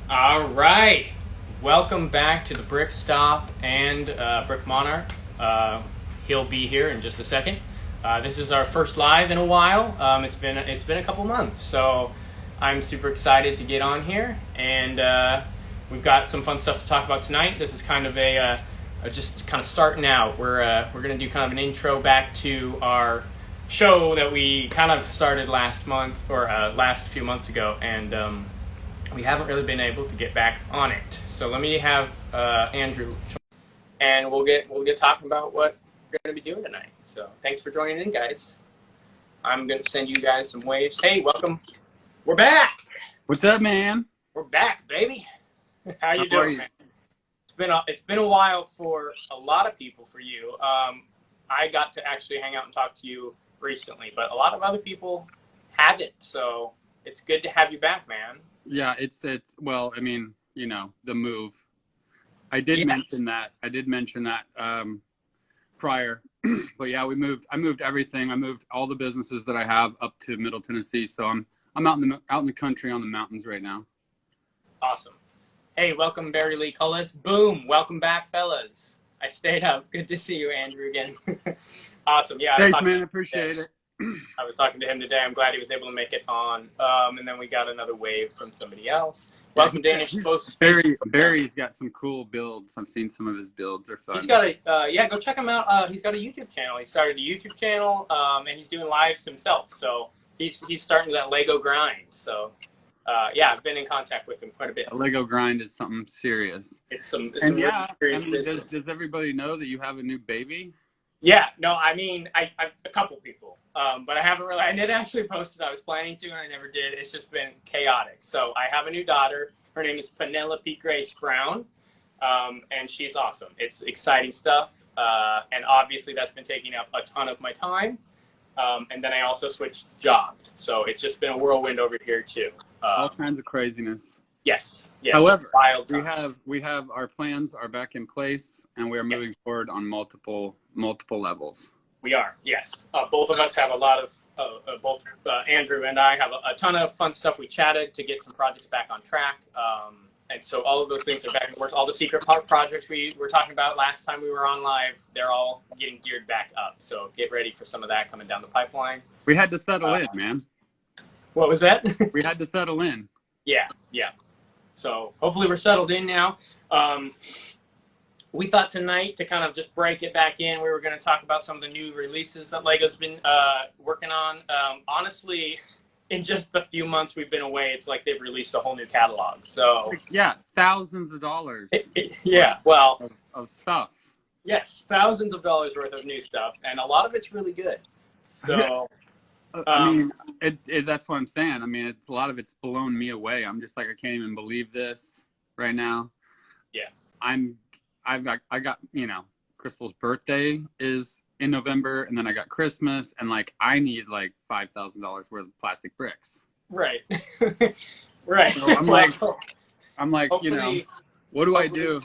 All right. Welcome back to the Brick Stop and Brick Monarch. He'll be here in just a second. This is our first live in a while. It's been a couple months, so I'm super excited to get on here, and we've got some fun stuff to talk about tonight. This is kind of a just kind of starting out. We're gonna do kind of an intro back to our show that we kind of started last month or last few months ago, and we haven't really been able to get back on it. So let me have Andrew, and we'll get talking about what we're going to be doing tonight. So thanks for joining in, guys. I'm going to send you guys some waves. Hey, welcome. We're back. What's up, man? We're back, baby. How you doing, man? It's been a while for a lot of people. For you, I got to actually hang out and talk to you recently, but a lot of other people haven't. So it's good to have you back, man. Yeah, it's well, I mean, you know, the move. I did mention that prior, but yeah, I moved everything. I moved all the businesses that I have up to Middle Tennessee. So I'm out in the country on the mountains right now. Awesome. Hey, welcome Barry Lee Cullis. Boom, welcome back, fellas. I stayed up. Good to see you, Andrew, again. Awesome. Yeah. Thanks, man. I appreciate it. I was talking to him today. I'm glad he was able to make it on. And then we got another wave from somebody else. Welcome, Danish Post. Barry's got some cool builds. I've seen some of his builds. They're fun. He's got a go check him out. He's got a YouTube channel. He started a YouTube channel, and he's doing lives himself. So he's starting that Lego grind. So yeah, I've been in contact with him quite a bit. A Lego grind is something serious. It's some yeah. Really serious business. Does everybody know that you have a new baby? Yeah, no, I mean, I a couple people, but I haven't really. I did actually post it. I was planning to, and I never did. It's just been chaotic. So I have a new daughter. Her name is Penelope Grace Brown, and she's awesome. It's exciting stuff, and obviously that's been taking up a ton of my time. And then I also switched jobs, so it's just been a whirlwind over here too. All kinds of craziness. Yes. However, we have our plans are back in place, and we are moving forward on multiple levels. We are, yes. Both of us have a lot of both Andrew and I have a ton of fun stuff. We chatted to get some projects back on track, and so all of those things are back and forth. All the secret projects we were talking about last time we were on live, they're all getting geared back up. So get ready for some of that coming down the pipeline. We had to settle in, man. What was that? We had to settle in. Yeah. So hopefully we're settled in now. We thought tonight to kind of just break it back in, we were going to talk about some of the new releases that LEGO's been working on. Honestly, in just the few months we've been away, it's like they've released a whole new catalog. So yeah, thousands of dollars. Of stuff. Yes, thousands of dollars worth of new stuff, and a lot of it's really good. So. I mean, that's what I'm saying. I mean, a lot of it's blown me away. I'm just like, I can't even believe this right now. Yeah. I got, you know, Crystal's birthday is in November, and then I got Christmas, and like, I need like $5,000 worth of plastic bricks. Right. Right. So I'm like, you know, what do I do?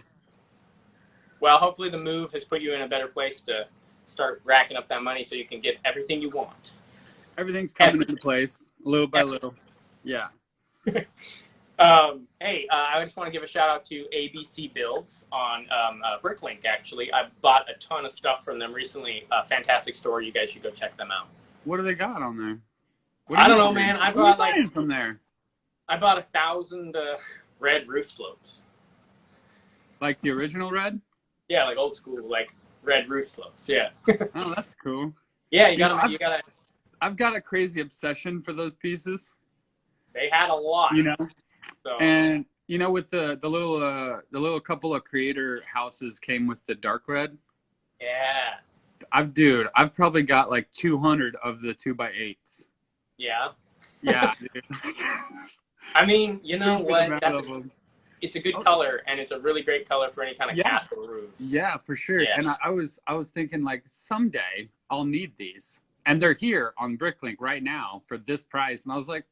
Well, hopefully the move has put you in a better place to start racking up that money so you can get everything you want. Everything's coming into place little by little. Yeah. Hey, I just want to give a shout out to ABC Builds on Bricklink, actually. I bought a ton of stuff from them recently. A fantastic store. You guys should go check them out. What do they got on there? I don't know, man. I bought from there. I bought 1,000 red roof slopes. Like the original red? Yeah, like old school, like red roof slopes. Yeah. Oh, that's cool. Yeah, you gotta. I've got a crazy obsession for those pieces. They had a lot, you know. So. And you know, with the little couple of creator houses came with the dark red. Yeah. I've probably got like 200 of the 2x8s. Yeah. Yeah. Dude. I mean, you know what? It's a good color, and it's a really great color for any kind of castle roofs. Yeah, for sure. Yeah. And I was thinking like someday I'll need these. And they're here on Bricklink right now for this price. And I was like,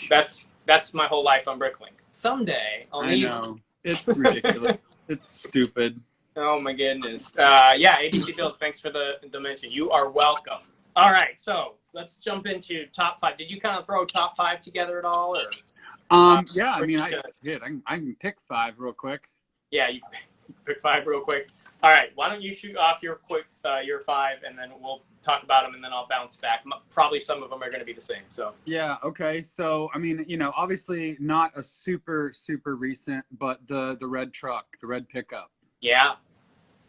that's my whole life on Bricklink. Someday I'll need them. It's ridiculous. It's stupid. Oh my goodness. Yeah, ABC Builds, thanks for the mention. You are welcome. All right, so let's jump into top 5. Did you kind of throw top 5 together at all? Or? Yeah, I mean, Pretty good. I can pick 5 real quick. Yeah, you pick 5 real quick. All right, why don't you shoot off your 5, and then we'll talk about them, and then I'll bounce back. Probably some of them are going to be the same. So Yeah. Okay. So, I mean, obviously not a super recent, but the red truck, the red pickup. yeah,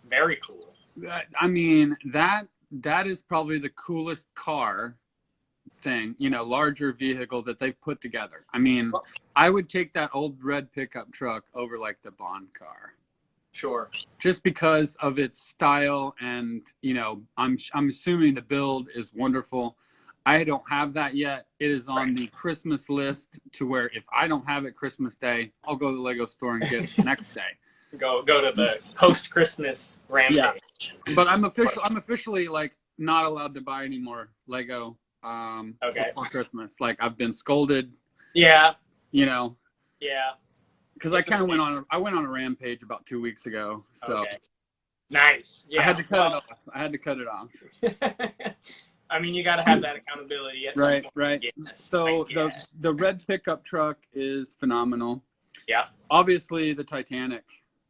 very cool. I mean, that is probably the coolest car thing, larger vehicle that they've put together. I mean, I would take that old red pickup truck over like the Bond car. Sure. Just because of its style, and I'm assuming the build is wonderful. I don't have that yet. It is on the Christmas list, to where if I don't have it Christmas Day, I'll go to the Lego store and get it the next day. Go to the post Christmas rampage. Yeah. But I'm officially like not allowed to buy any more Lego for Christmas. Like, I've been scolded. Yeah. Yeah. Because I kind of went on a rampage about 2 weeks ago. So nice. Yeah. I had to cut it off. I mean, you got to have that accountability. Right. Yes, so the red pickup truck is phenomenal. Yeah. Obviously, the Titanic.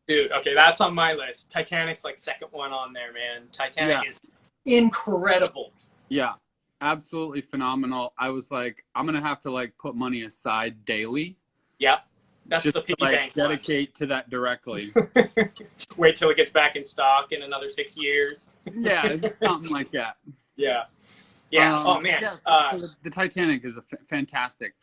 Dude, okay, that's on my list. Titanic's like second one on there, man. Titanic is incredible. Yeah, absolutely phenomenal. I was like, I'm gonna have to like put money aside daily. Yep. That's just the piggy to, bank. Dedicate to that directly. Wait till it gets back in stock in another 6 years. Yeah, it's something like that. Yeah. Yeah. Oh man. Yeah, so the Titanic is a fantastic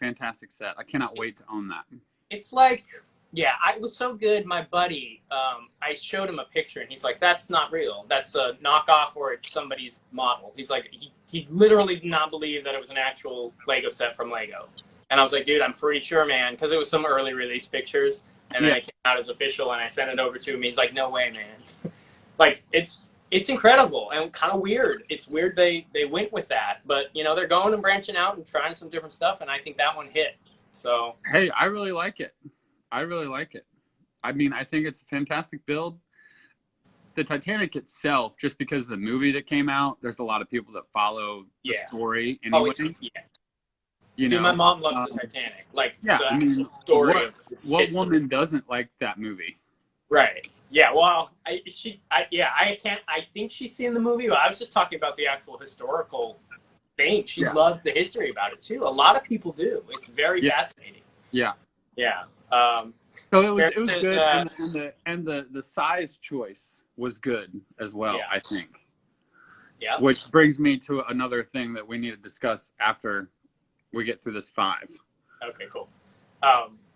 set. I cannot wait to own that. It's like, it was so good. My buddy, I showed him a picture, and he's like, "That's not real. That's a knockoff, or it's somebody's model." He's like, he literally did not believe that it was an actual Lego set from Lego. And I was like, "Dude, I'm pretty sure, man," because it was some early release pictures, and then it came out as official, and I sent it over to him. He's like, "No way, man!" Like, it's incredible and kind of weird. It's weird they went with that, but they're going and branching out and trying some different stuff, and I think that one hit. So hey, I really like it. I mean, I think it's a fantastic build. The Titanic itself, just because of the movie that came out, there's a lot of people that follow the story anyway. Dude, my mom loves the Titanic. Like, the story of this what history. Woman doesn't like that movie? Right. Yeah, well, I think she's seen the movie, but I was just talking about the actual historical thing. She loves the history about it, too. A lot of people do. It's very fascinating. Yeah. Yeah. So it was good, and the size choice was good as well, I think. Yeah. Which brings me to another thing that we need to discuss after we get through this 5. Okay, cool.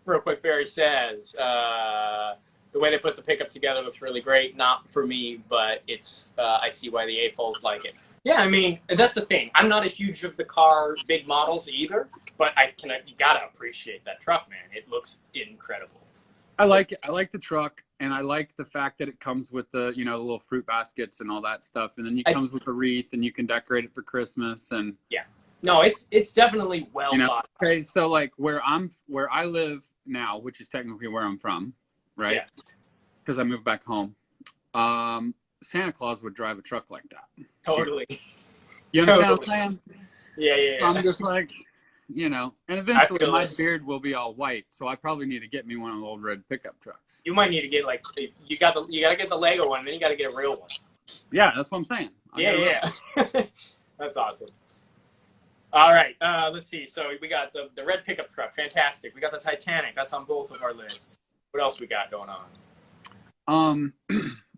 Real quick, Barry says, the way they put the pickup together looks really great. Not for me, but it's I see why the A-folds like it. Yeah, I mean, that's the thing. I'm not a huge of the car big models either, but you gotta appreciate that truck, man. It looks incredible. I like it. I like the truck, and I like the fact that it comes with the the little fruit baskets and all that stuff, and then it comes with a wreath, and you can decorate it for Christmas. And no, it's definitely well thought. Okay, so like where I live now, which is technically where I'm from, right? Yeah. Because I moved back home. Santa Claus would drive a truck like that. Totally. You understand what I'm saying? Yeah. I'm just like, and eventually my beard will be all white, so I probably need to get me one of the old red pickup trucks. You might need to get you gotta get the Lego one, then you gotta get a real one. Yeah, that's what I'm saying. Yeah. That's awesome. All right, let's see. So we got the red pickup truck, fantastic. We got the Titanic, that's on both of our lists. What else we got going on?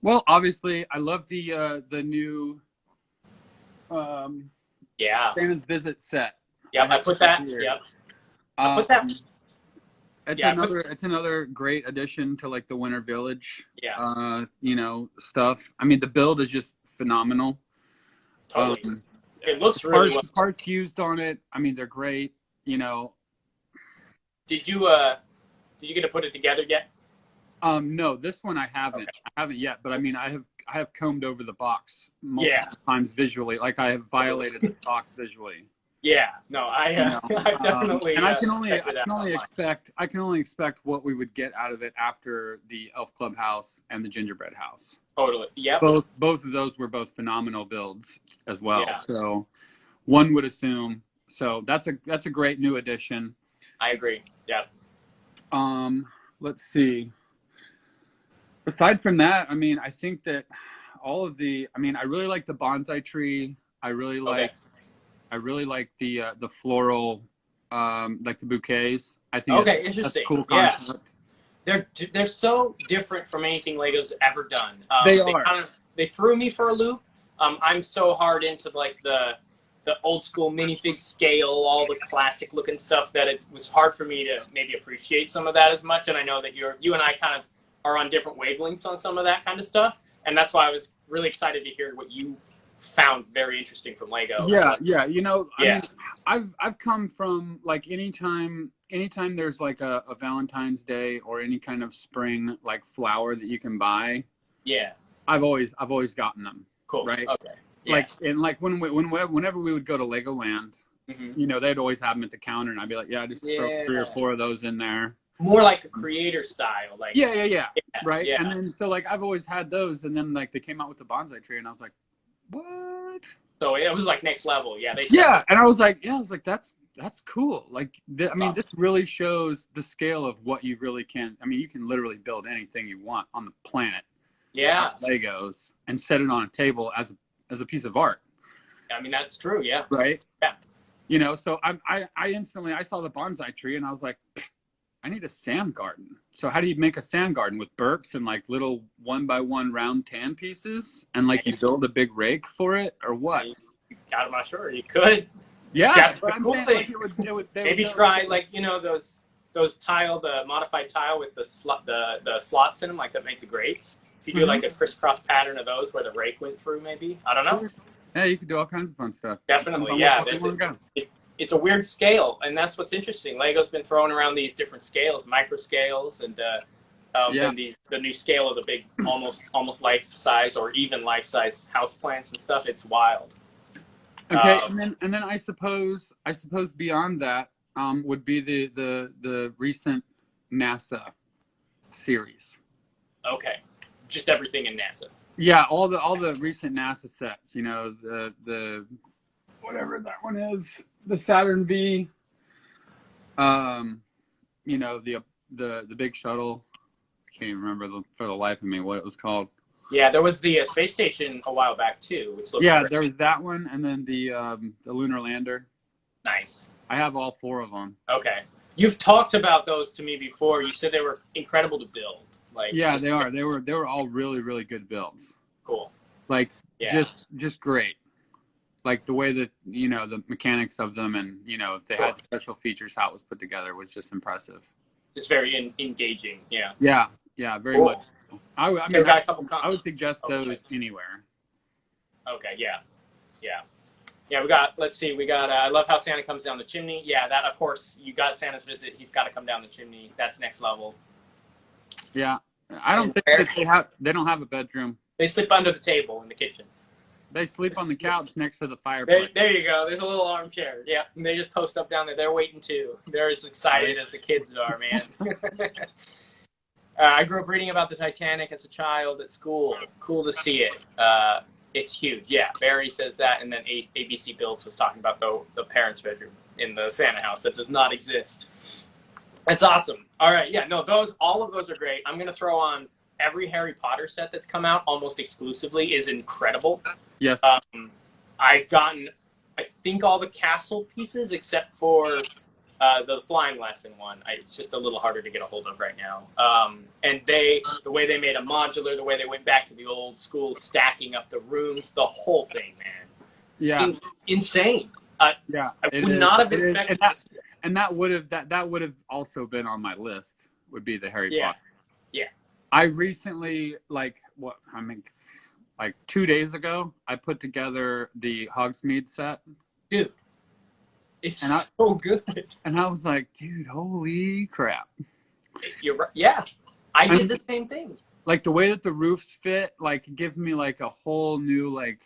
Well, obviously, I love the new Santa's Visit set. Yep, I put that. Yep, I put that. It's another great addition to like the Winter Village. Yeah. Stuff. I mean, the build is just phenomenal. Totally. It looks really well. Parts used on it. I mean, they're great. Did you get to put it together yet? No, this one I haven't. Okay. I haven't yet, but I mean, I have combed over the box multiple times visually. Like, I have violated the box visually. Yeah, no, I definitely. And I can only expect what we would get out of it after the Elf Club house and the Gingerbread house. Totally. Yep. Both of those were both phenomenal builds as well. Yeah. So one would assume. So that's a great new addition. I agree. Yeah. Let's see. Aside from that, I mean, I think that all of the, I mean, I really like the bonsai tree. I really like, Okay. I really like the floral, like the bouquets. I think Okay, that's a interesting. cool Yeah. concept. They're so different from anything Lego's ever done. They They are. kind of they threw me for a loop. I'm so hard into like the old school minifig scale, all the classic looking stuff that it was hard for me to maybe appreciate some of that as much. And I know that you and I kind of are on different wavelengths on some of that kind of stuff, and that's why I was really excited to hear what you found very interesting from Lego. Yeah, yeah. You know, I Yeah. mean, I've come from like anytime there's like a Valentine's Day or any kind of spring like flower that you can buy, Yeah. I've always gotten them. Cool. Right. Okay. Yeah. Like and like whenever we would go to Legoland, Mm-hmm. you know, they'd always have them at the counter, and I'd be like, yeah, just throw 3 or 4 of those in there. More like a creator style, like Yeah, yeah, right. yeah. And then so like I've always had those, and then like they came out with the bonsai tree, and I was like, what? So it was like next level. Yeah, they Yeah, and I was like, that's cool. Like, I mean, awesome. this really shows the scale of what you really can. I mean, you can literally build anything you want on the planet. Yeah, Legos and set it on a table as a piece of art. I mean that's true. Yeah, Right. yeah. You know, so I instantly I saw the bonsai tree and I was like, I need a sand garden. So how do you make a sand garden with burps and like little 1x1 round tan pieces and like you build a big rake for it or what? I'm not sure. You could. Yeah, That's but the I'm cool saying thing. like it would Maybe try like those tile, the modified tile with the slots in them, like that make the grates. If you do like a crisscross pattern of those where the rake went through, maybe I don't know. Yeah, you can do all kinds of fun stuff. Definitely, yeah. It's a weird scale, and that's what's interesting. Lego's been throwing around these different scales, micro scales, and the new scale of the big, almost life size or even life size house plants and stuff. It's wild. Okay, and then I suppose beyond that would be the recent NASA series. Okay, just everything in NASA. Yeah, all the recent NASA sets. You know, the whatever that one is, the Saturn V. You know, the big shuttle. I can't even remember for the life of me what it was called. Yeah, there was the space station a while back too, which looked great. There was that one, and then the lunar lander. Nice. I have all 4 of them. Okay, you've talked about those to me before. You said they were incredible to build. Like yeah, they are. They were all really, really good builds. Cool. Like yeah. just great. Like the way that you know the mechanics of them, and you know they had special features, how it was put together was just impressive. Just very engaging. Yeah. Yeah, very much. I mean, I would suggest those anywhere. Okay. Yeah. We got. Let's see. We got. I love how Santa comes down the chimney. Yeah. That of course you got Santa's visit. He's got to come down the chimney. That's next level. Yeah, I don't think that they don't have a bedroom. They sleep under the table in the kitchen. They sleep on the couch next to the fireplace. There you go. There's a little armchair. Yeah, and they just post up down there. They're waiting too. They're as excited as the kids are, man. I grew up reading about the Titanic as a child at school. Cool to see it. It's huge. Yeah, Barry says that, and then ABC Builds was talking about the parents' bedroom in the Santa house that does not exist. That's awesome. All right, yeah, no, all of those are great. I'm gonna throw on every Harry Potter set that's come out almost exclusively is incredible. Yes. I've gotten, I think, all the castle pieces except for the flying lesson one. It's just a little harder to get a hold of right now. And the way they made a modular, the way they went back to the old school, stacking up the rooms, the whole thing, man. Yeah. Insane. Yeah. I would not have expected that. And that would have also been on my list. Would be the Harry Potter. Yeah. I recently, like 2 days ago, I put together the Hogsmeade set. Dude, it's so good. And I was like, dude, holy crap. You're right. Yeah, I did the same thing. Like the way that the roofs fit, like give me like a whole new like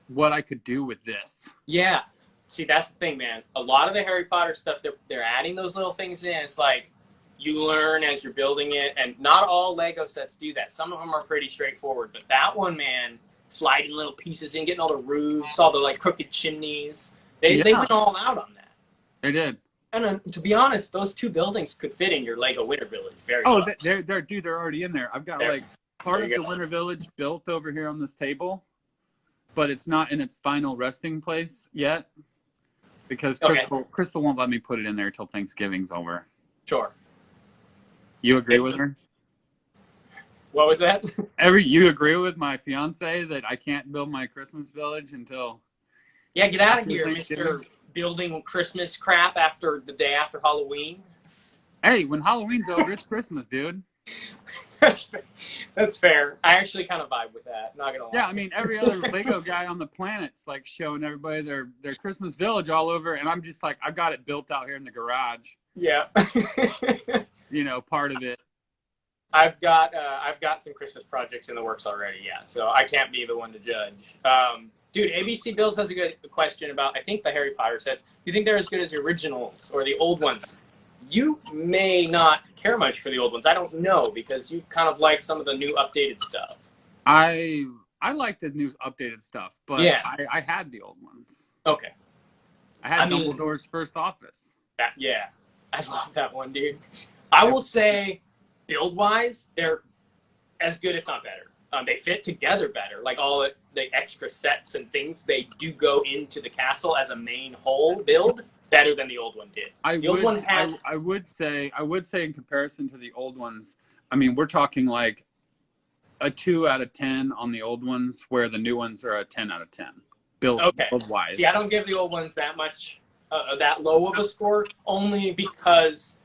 what I could do with this. Yeah. See, that's the thing, man. A lot of the Harry Potter stuff, they're adding those little things in. It's like you learn as you're building it, and not all Lego sets do that. Some of them are pretty straightforward, but that one, man, sliding little pieces in, getting all the roofs, all the like crooked chimneys. They went all out on that. They did. And to be honest, those two buildings could fit in your Lego Winter Village very Oh, well. they're already in there. I've got There, like part of there you the go. Winter Village built over here on this table, but it's not in its final resting place yet because Okay, Crystal won't let me put it in there till Thanksgiving's over. sure. You agree with her? What was that? You agree with my fiance that I can't build my Christmas village until Yeah, get out of after here, Thanksgiving? Mr. Building Christmas crap after the day after Halloween. Hey, when Halloween's over, it's Christmas, dude. That's fair. I actually kind of vibe with that. Not gonna lie. Yeah, I mean, every other Lego guy on the planet's like showing everybody their Christmas village all over, and I'm just like, I've got it built out here in the garage. Yeah. You know, part of it. I've got some Christmas projects in the works already. Yeah, so I can't be the one to judge. Dude, ABC Builds has a good question about, I think the Harry Potter sets. Do you think they're as good as the originals or the old ones? You may not care much for the old ones. I don't know, because you kind of like some of the new updated stuff. I like the new updated stuff, but Yeah. I had the old ones. Okay. I had Dumbledore's first office. Yeah. I love that one, dude. I will say, build-wise, they're as good, if not better. They fit together better. Like all the extra sets and things, they do go into the castle as a main whole build better than the old one did. I would say in comparison to the old ones, I mean, we're talking like a 2 out of 10 on the old ones, where the new ones are a 10 out of 10. Build-wise. See, I don't give the old ones that much, that low of a score, only because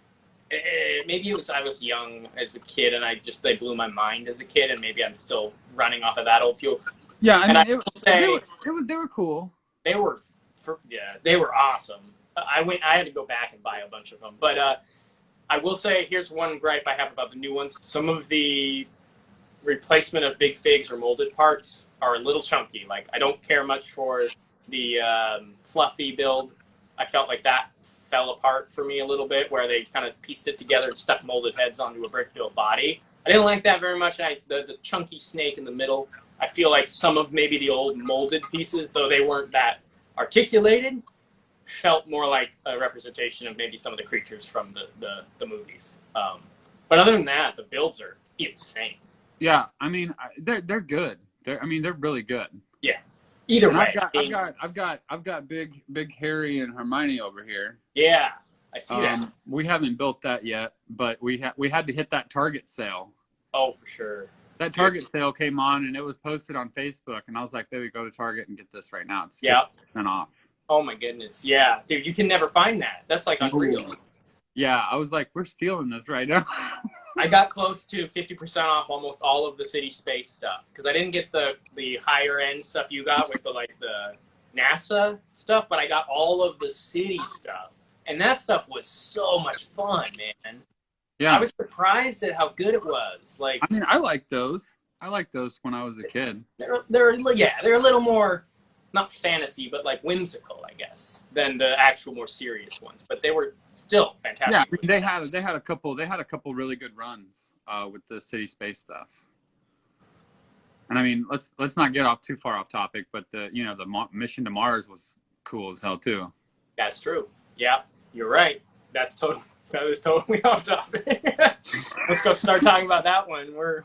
maybe I was young as a kid, and they blew my mind as a kid, and maybe I'm still running off of that old fuel. Yeah, I mean, they were cool. They were awesome. I had to go back and buy a bunch of them, but I will say, here's one gripe I have about the new ones. Some of the replacement of big figs or molded parts are a little chunky. Like, I don't care much for the fluffy build. I felt like that fell apart for me a little bit, where they kind of pieced it together and stuck molded heads onto a brick built body. I didn't like that very much. The chunky snake in the middle, I feel like some of maybe the old molded pieces, though they weren't that articulated, felt more like a representation of maybe some of the creatures from the movies. But other than that, the builds are insane. Yeah, I mean, they're good. They're really good. Yeah. Either way, I've got big Harry and Hermione over here. Yeah, I see that. We haven't built that yet, but we had to hit that Target sale. Oh, for sure. That Target sale came on, and it was posted on Facebook, and I was like, "Baby, go to Target and get this right now. It's 50% off." Oh my goodness, yeah, dude, you can never find that. That's like unreal. Yeah, I was like, "We're stealing this right now." I got close to 50% off almost all of the City Space stuff, because I didn't get the higher end stuff you got with the NASA stuff, but I got all of the city stuff, and that stuff was so much fun, man. Yeah, I was surprised at how good it was. Like, I mean, I liked those. I liked those when I was a kid. They're a little more, not fantasy, but like whimsical, I guess, than the actual more serious ones. But they were still fantastic. Yeah, I mean, they had a couple really good runs with the City Space stuff. And I mean, let's not get too far off topic, but the mission to Mars was cool as hell too. That's true. Yeah, you're right. That is totally off topic. Let's go start talking about that one. We're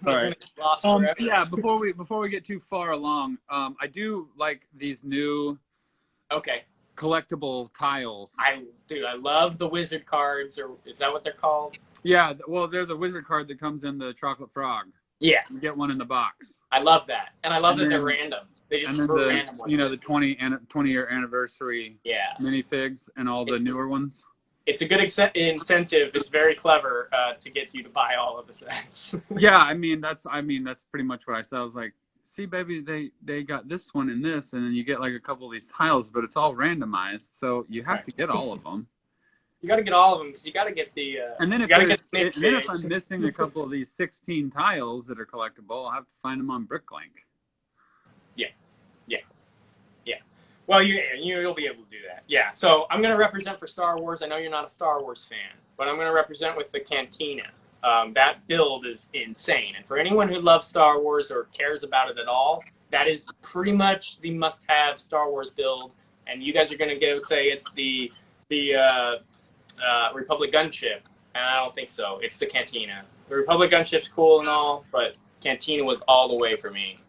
lost forever. Yeah, before we get too far along, I do like these new collectible tiles. I love the wizard cards, or is that what they're called? Yeah, well, they're the wizard card that comes in the chocolate frog. Yeah, you get one in the box. I love that, and I love that they're random. They just throw random ones. The 20-year anniversary minifigs and all the newer ones. It's a good incentive. It's very clever to get you to buy all of the sets. Yeah, I mean that's pretty much what I said. I was like, see, baby, they got this one and this, and then you get like a couple of these tiles, but it's all randomized, so you have to get all of them. You got to get all of them, because you got to get the. And then if I'm missing a couple of these 16 tiles that are collectible, I'll have to find them on Bricklink. Yeah. Well, you'll be able to do that. Yeah. So I'm going to represent for Star Wars. I know you're not a Star Wars fan, but I'm going to represent with the Cantina. That build is insane, and for anyone who loves Star Wars or cares about it at all, that is pretty much the must-have Star Wars build. And you guys are going to say it's the Republic gunship, and I don't think so. It's the Cantina. The Republic gunship's cool and all, but Cantina was all the way for me.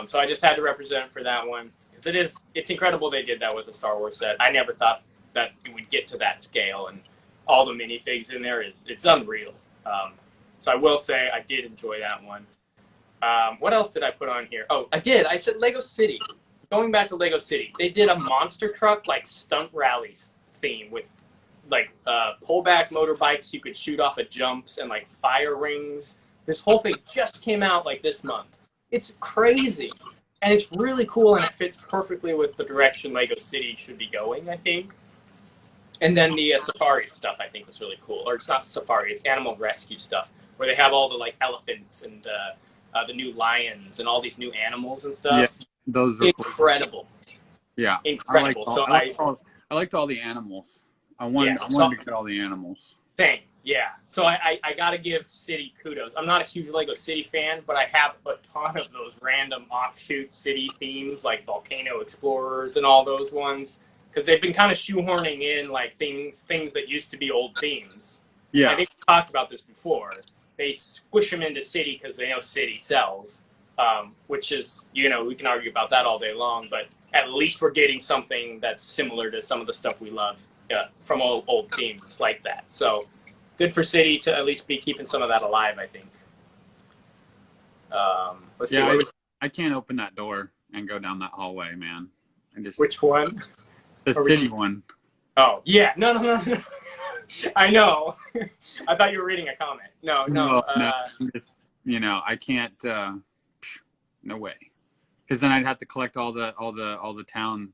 So I just had to represent for that one because it's incredible they did that with the Star Wars set. I never thought that it would get to that scale, and all the minifigs in there it's unreal. So I will say I did enjoy that one. What else did I put on here? Oh, I did. I said Lego City. Going back to Lego City, they did a monster truck like stunt rallies theme with like pullback motorbikes you could shoot off of jumps and like fire rings. This whole thing just came out like this month. It's crazy. And it's really cool, and it fits perfectly with the direction Lego City should be going, I think. And then the safari stuff I think was really cool. Or it's not safari, it's animal rescue stuff, where they have all the like elephants and the new lions and all these new animals and stuff. Yeah, those are incredible. Cool. Yeah, incredible. I liked all the animals. I wanted to get all the animals. Same, yeah. So I got to give City kudos. I'm not a huge Lego City fan, but I have a ton of those random offshoot city themes like Volcano Explorers and all those ones, because they've been kind of shoehorning in like things that used to be old themes. Yeah, I think we talked about this before. They squish them into City because they know City sells, which is, we can argue about that all day long, but at least we're getting something that's similar to some of the stuff we love from old themes like that. So good for City to at least be keeping some of that alive, I think. Let's see. I can't open that door and go down that hallway, man. Which one? The City one. Oh, yeah. No. I know. I thought you were reading a comment. No. I can't. No way. Because then I'd have to collect all the town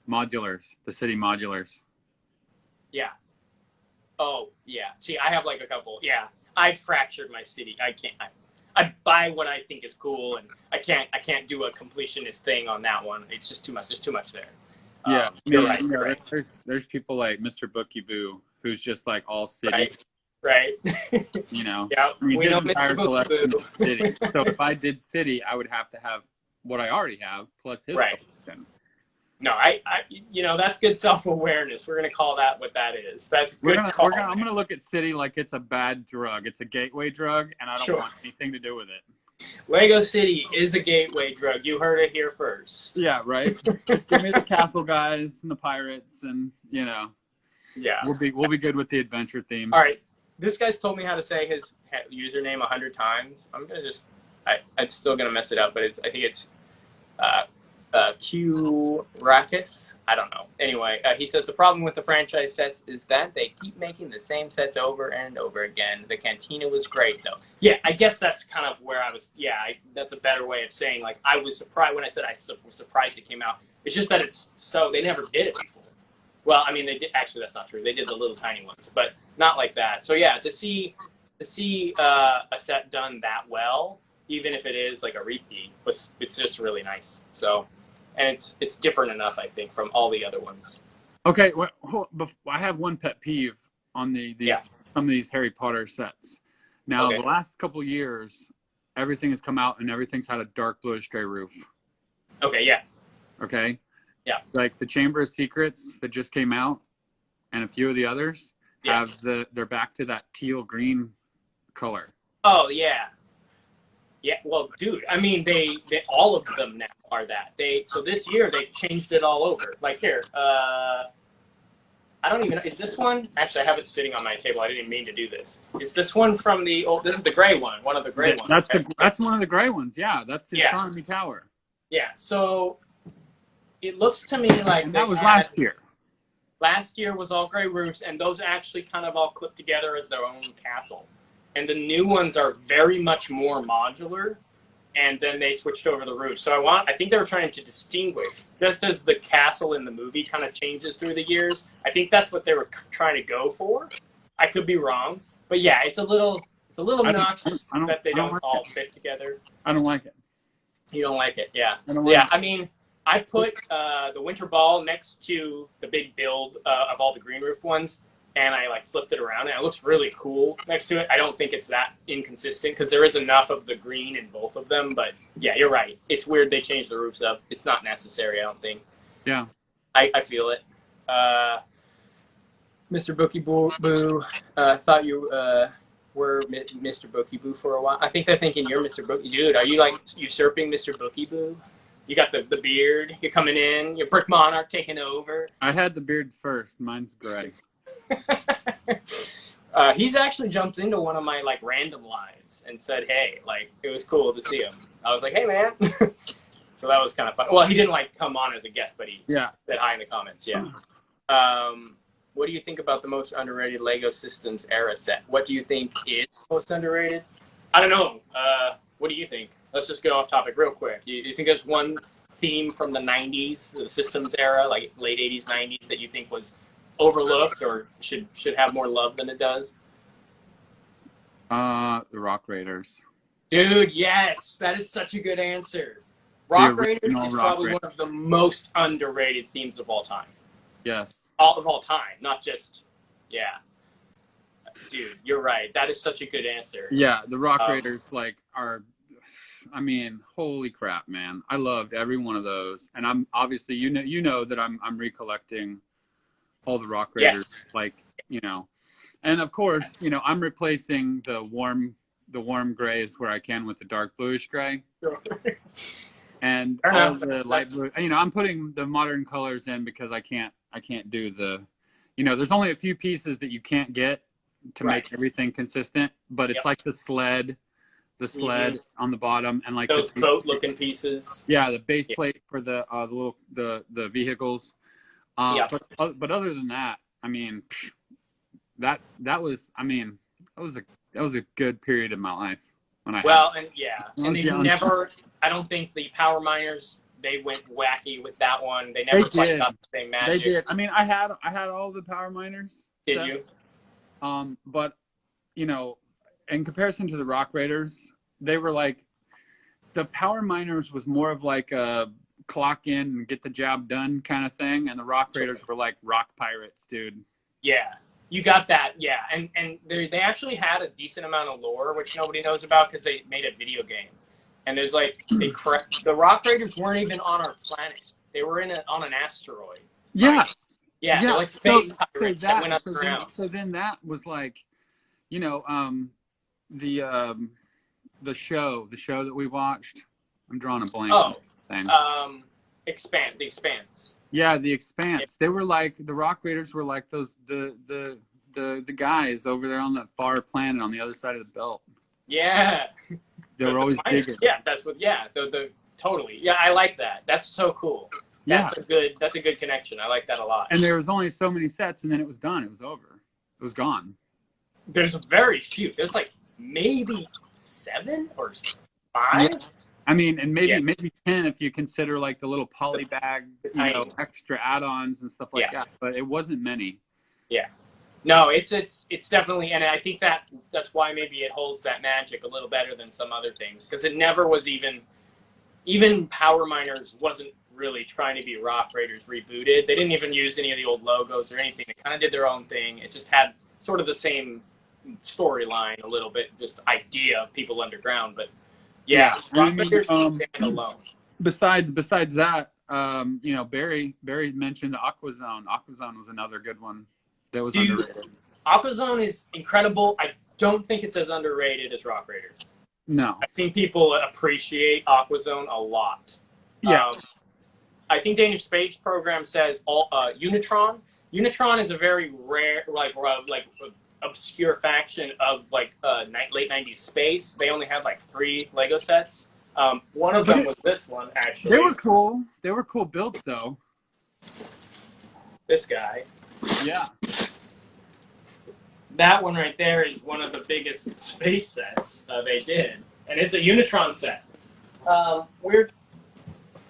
modulars, the city modulars. Yeah. Oh, yeah. See, I have like a couple. Yeah, I've fractured my city. I can't. I buy what I think is cool, and I can't do a completionist thing on that one. It's just too much. There's too much there. Yeah, you're right. There's people like Mr. Bookie Boo, who's just like all city. Right. Yeah, we know entire Mr. Bookie Boo. City. So if I did City, I would have to have what I already have plus his collection. No, I that's good self-awareness. We're gonna call that what that is. That's good. I'm gonna look at City like it's a bad drug. It's a gateway drug, and I don't want anything to do with it. Lego City is a gateway drug. You heard it here first. Yeah, right. Just give me the castle guys and the pirates, and Yeah. we'll be good with the adventure themes. All right, this guy's told me how to say his username 100 times. I'm gonna I'm still gonna mess it up, but I think it's Q Rackus. I don't know. Anyway, he says the problem with the franchise sets is that they keep making the same sets over and over again. The Cantina was great, though. Yeah, I guess that's kind of where I was. Yeah, that's a better way of saying, like, I was surprised when I said I was surprised it came out. It's just that they never did it before. Well, I mean, they did. Actually, that's not true. They did the little tiny ones, but not like that. So yeah, to see a set done that well, even if it is like a repeat, it's just really nice. So. And it's different enough, I think, from all the other ones. Okay, well, I have one pet peeve on some of these Harry Potter sets. Now, the last couple years, everything has come out and everything's had a dark bluish gray roof. Okay, yeah. Okay? Yeah. Like the Chamber of Secrets that just came out and a few of the others they're back to that teal green color. Oh, yeah. Yeah, well, dude, I mean, they all of them now are that. So this year they changed it all over. Like here, I don't even know. Is this one? Actually, I have it sitting on my table. I didn't even mean to do this. Is this one from the old? This is the gray one. One of the gray ones. That's one of the gray ones. Yeah, that's the Astronomy Tower. Yeah. So it looks to me like that was last year. Last year was all gray roofs, and those actually kind of all clipped together as their own castle. And the new ones are very much more modular, and then they switched over the roof. So I think they were trying to distinguish, just as the castle in the movie kind of changes through the years. I think that's what they were trying to go for. I could be wrong, but yeah, it's a little obnoxious that they don't all fit together. I don't like it. You don't like it, yeah. I mean, I put the Winter Ball next to the big build of all the green roof ones. And I flipped it around, and it looks really cool next to it. I don't think it's that inconsistent because there is enough of the green in both of them. But yeah, you're right. It's weird they changed the roofs up. It's not necessary, I don't think. Yeah, I feel it. Mr. Bookie Boo. Thought you were Mr. Bookie Boo for a while. I think they're thinking you're Mr. Bookie. Dude, are you like usurping Mr. Bookie Boo? You got the beard. You're coming in. You're Brick Monarch taking over. I had the beard first. Mine's gray. He's actually jumped into one of my like random lives and said, "Hey, like it was cool to see him." I was like, "Hey, man." So that was kind of fun. Well, he didn't like come on as a guest, but he said hi in the comments. Yeah. What do you think about the most underrated Lego Systems era set? What do you think is most underrated? I don't know. What do you think? Let's just get off topic real quick. Do you think there's one theme from the 90s, the Systems era, like late 80s, 90s, that you think was overlooked or should have more love than it does? The Rock Raiders. Dude, yes. That is such a good answer. Rock Raiders is probably one of the most underrated themes of all time. Yes. Of all time, not just, yeah. Dude, you're right. That is such a good answer. Yeah, the Rock Raiders, like, are, I mean, holy crap, man. I loved every one of those. And I'm obviously, you know that I'm recollecting all the Rock Raiders, like, you know. And of course, you know, I'm replacing the warm grays where I can with the dark bluish gray. And all the light blue, you know, I'm putting the modern colors in because I can't do the, you know, there's only a few pieces that you can't get to make everything consistent, but it's like the sled on the bottom and like those boat looking pieces. Yeah, the base plate for the little the vehicles. But other than that, I mean, that was a good period in my life when I I don't think the Power Miners, they went wacky with that one. They never quite got the same magic. They did. I mean, I had all the Power Miners. Did you? But you know, in comparison to the Rock Raiders, they were like, the Power Miners was more of like a clock in and get the job done kind of thing, and the Rock Raiders were like rock pirates, dude. Yeah. You got that, yeah. And they actually had a decent amount of lore, which nobody knows about because they made a video game. And there's like, the Rock Raiders weren't even on our planet. They were on an asteroid. Yeah. Right? Yeah, they're like space pirates that went underground. So then that was like, you know, the show that we watched. I'm drawing a blank. Oh, thing. The Expanse. Yeah, the Expanse. Yeah. They were like, the Rock Raiders were like those the guys over there on that far planet on the other side of the belt. Yeah. They were always bigger. Yeah, that's what. Yeah, totally. Yeah, I like that. That's so cool. That's a good connection. I like that a lot. And there was only so many sets, and then it was done. It was over. It was gone. There's very few. There's like maybe 7 or 5. Yeah. I mean, and maybe 10 if you consider like the little poly bag, extra add-ons and stuff like that. But it wasn't many. Yeah. No, it's definitely, and I think that's why maybe it holds that magic a little better than some other things, because it never was even Power Miners wasn't really trying to be Rock Raiders rebooted. They didn't even use any of the old logos or anything. They kind of did their own thing. It just had sort of the same storyline a little bit, just idea of people underground, but yeah, Rock Raiders stand alone. Besides that, you know, Barry mentioned Aquazone. Aquazone was another good one that was underrated. Aquazone is incredible. I don't think it's as underrated as Rock Raiders. No. I think people appreciate Aquazone a lot. Yeah. I think Danish Space Program says Unitron. Unitron is a very rare, like obscure faction of like late 90s space. They only had like 3 Lego sets. One of them was this one, actually. They were cool. They were cool builds, though. This guy. Yeah. That one right there is one of the biggest space sets they did. And it's a Unitron set.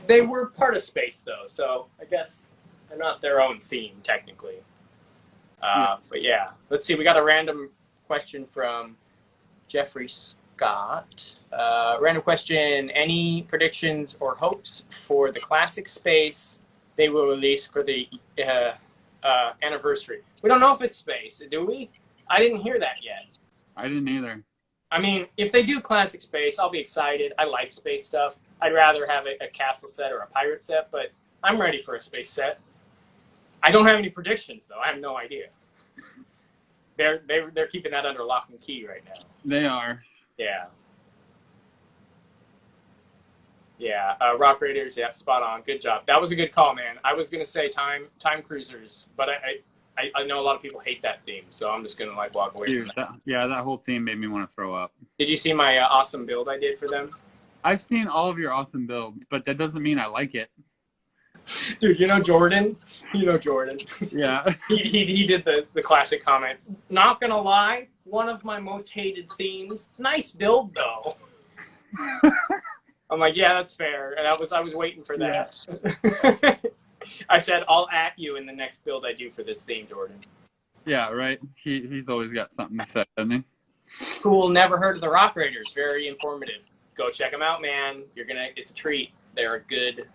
They were part of space, though, so I guess they're not their own theme, technically. But yeah, let's see. We got a random question from Jeffrey Scott. Random question. Any predictions or hopes for the classic space they will release for the anniversary? We don't know if it's space, do we? I didn't hear that yet. I didn't either. I mean, if they do classic space, I'll be excited. I like space stuff. I'd rather have a castle set or a pirate set, but I'm ready for a space set. I don't have any predictions, though. I have no idea. They're keeping that under lock and key right now. They are. Yeah. Yeah, Rock Raiders, yeah, spot on. Good job. That was a good call, man. I was gonna say time cruisers, but I know a lot of people hate that theme, so I'm just gonna like walk away from Dude, that. that whole theme made me want to throw up. Did you see my awesome build I did for them? I've seen all of your awesome builds, but that doesn't mean I like it. Dude, you know Jordan? You know Jordan. Yeah. he did the classic comment. Not gonna lie, one of my most hated themes. Nice build though. I'm like, yeah, that's fair. And I was waiting for that. Yeah. I said, I'll at you in the next build I do for this theme, Jordan. Yeah, right. He's always got something to say, doesn't he? Cool. Never heard of the Rock Raiders. Very informative. Go check them out, man. It's a treat. They're a good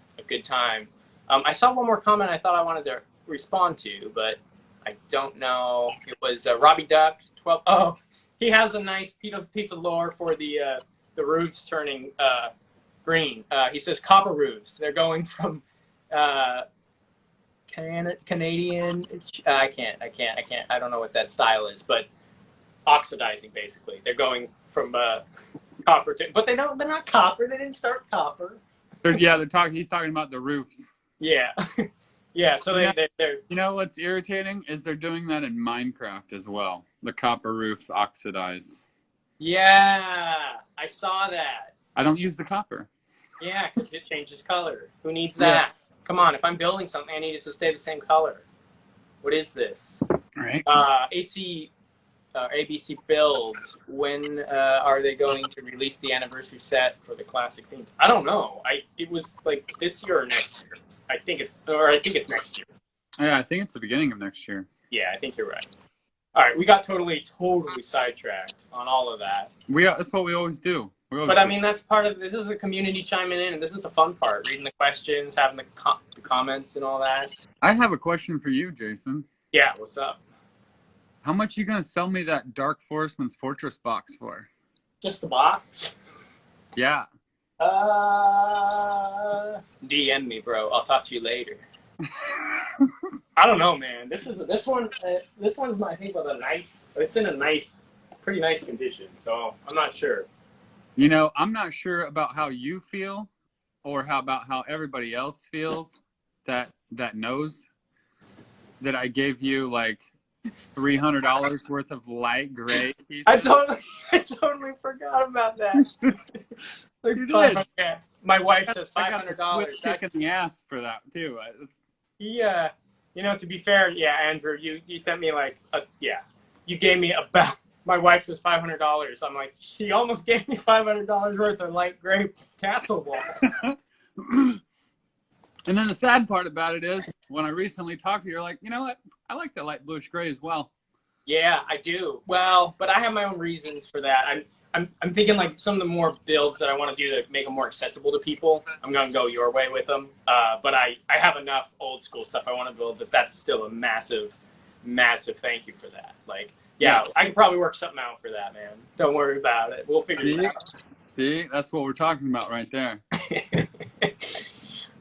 time. I saw one more comment I thought I wanted to respond to, but I don't know. It was Robbie Duck 12. Oh, he has a nice piece of lore for the roofs turning green. He says copper roofs. They're going from Canadian. I can't. I don't know what that style is, but oxidizing basically. They're going from copper to, but they're not copper. They didn't start copper. He's talking about the roofs. Yeah. Yeah. So they're. You know what's irritating is they're doing that in Minecraft as well. The copper roofs oxidize. Yeah, I saw that. I don't use the copper. Yeah, because it changes color. Who needs that? Yeah. Come on, if I'm building something, I need it to stay the same color. What is this? Right. ABC builds. When are they going to release the anniversary set for the classic themes? I don't know. It was like this year or next year. I think it's next year. Yeah, I think it's the beginning of next year. Yeah, I think you're right. All right, we got totally sidetracked on all of that. That's what we always do. But I mean, that's part of this. Is the community chiming in, and this is the fun part: reading the questions, having the comments, and all that. I have a question for you, Jason. Yeah, what's up? How much are you gonna sell me that Dark Forestman's Fortress box for? Just the box? Yeah. DM me, bro. I'll talk to you later. I don't know, man. This one's I think with a nice. It's in a pretty nice condition. So I'm not sure. You know, I'm not sure about how you feel, or about how everybody else feels that knows that I gave you like $300 worth of light gray pieces. I totally forgot about that. You did. My wife says $500. Kick in the ass for that too. Yeah, you know, to be fair, yeah, Andrew, you sent me like you gave me about. My wife says $500. I'm like, she almost gave me $500 worth of light gray castle walls. And then the sad part about it is, when I recently talked to you, you're like, you know what? I like that light bluish gray as well. Yeah, I do. Well, but I have my own reasons for that. I'm thinking like some of the more builds that I want to do to make them more accessible to people. I'm going to go your way with them. But I have enough old school stuff I want to build that's still a massive thank you for that. Like, yeah, I can probably work something out for that, man. Don't worry about it. We'll figure it out. See, that's what we're talking about right there.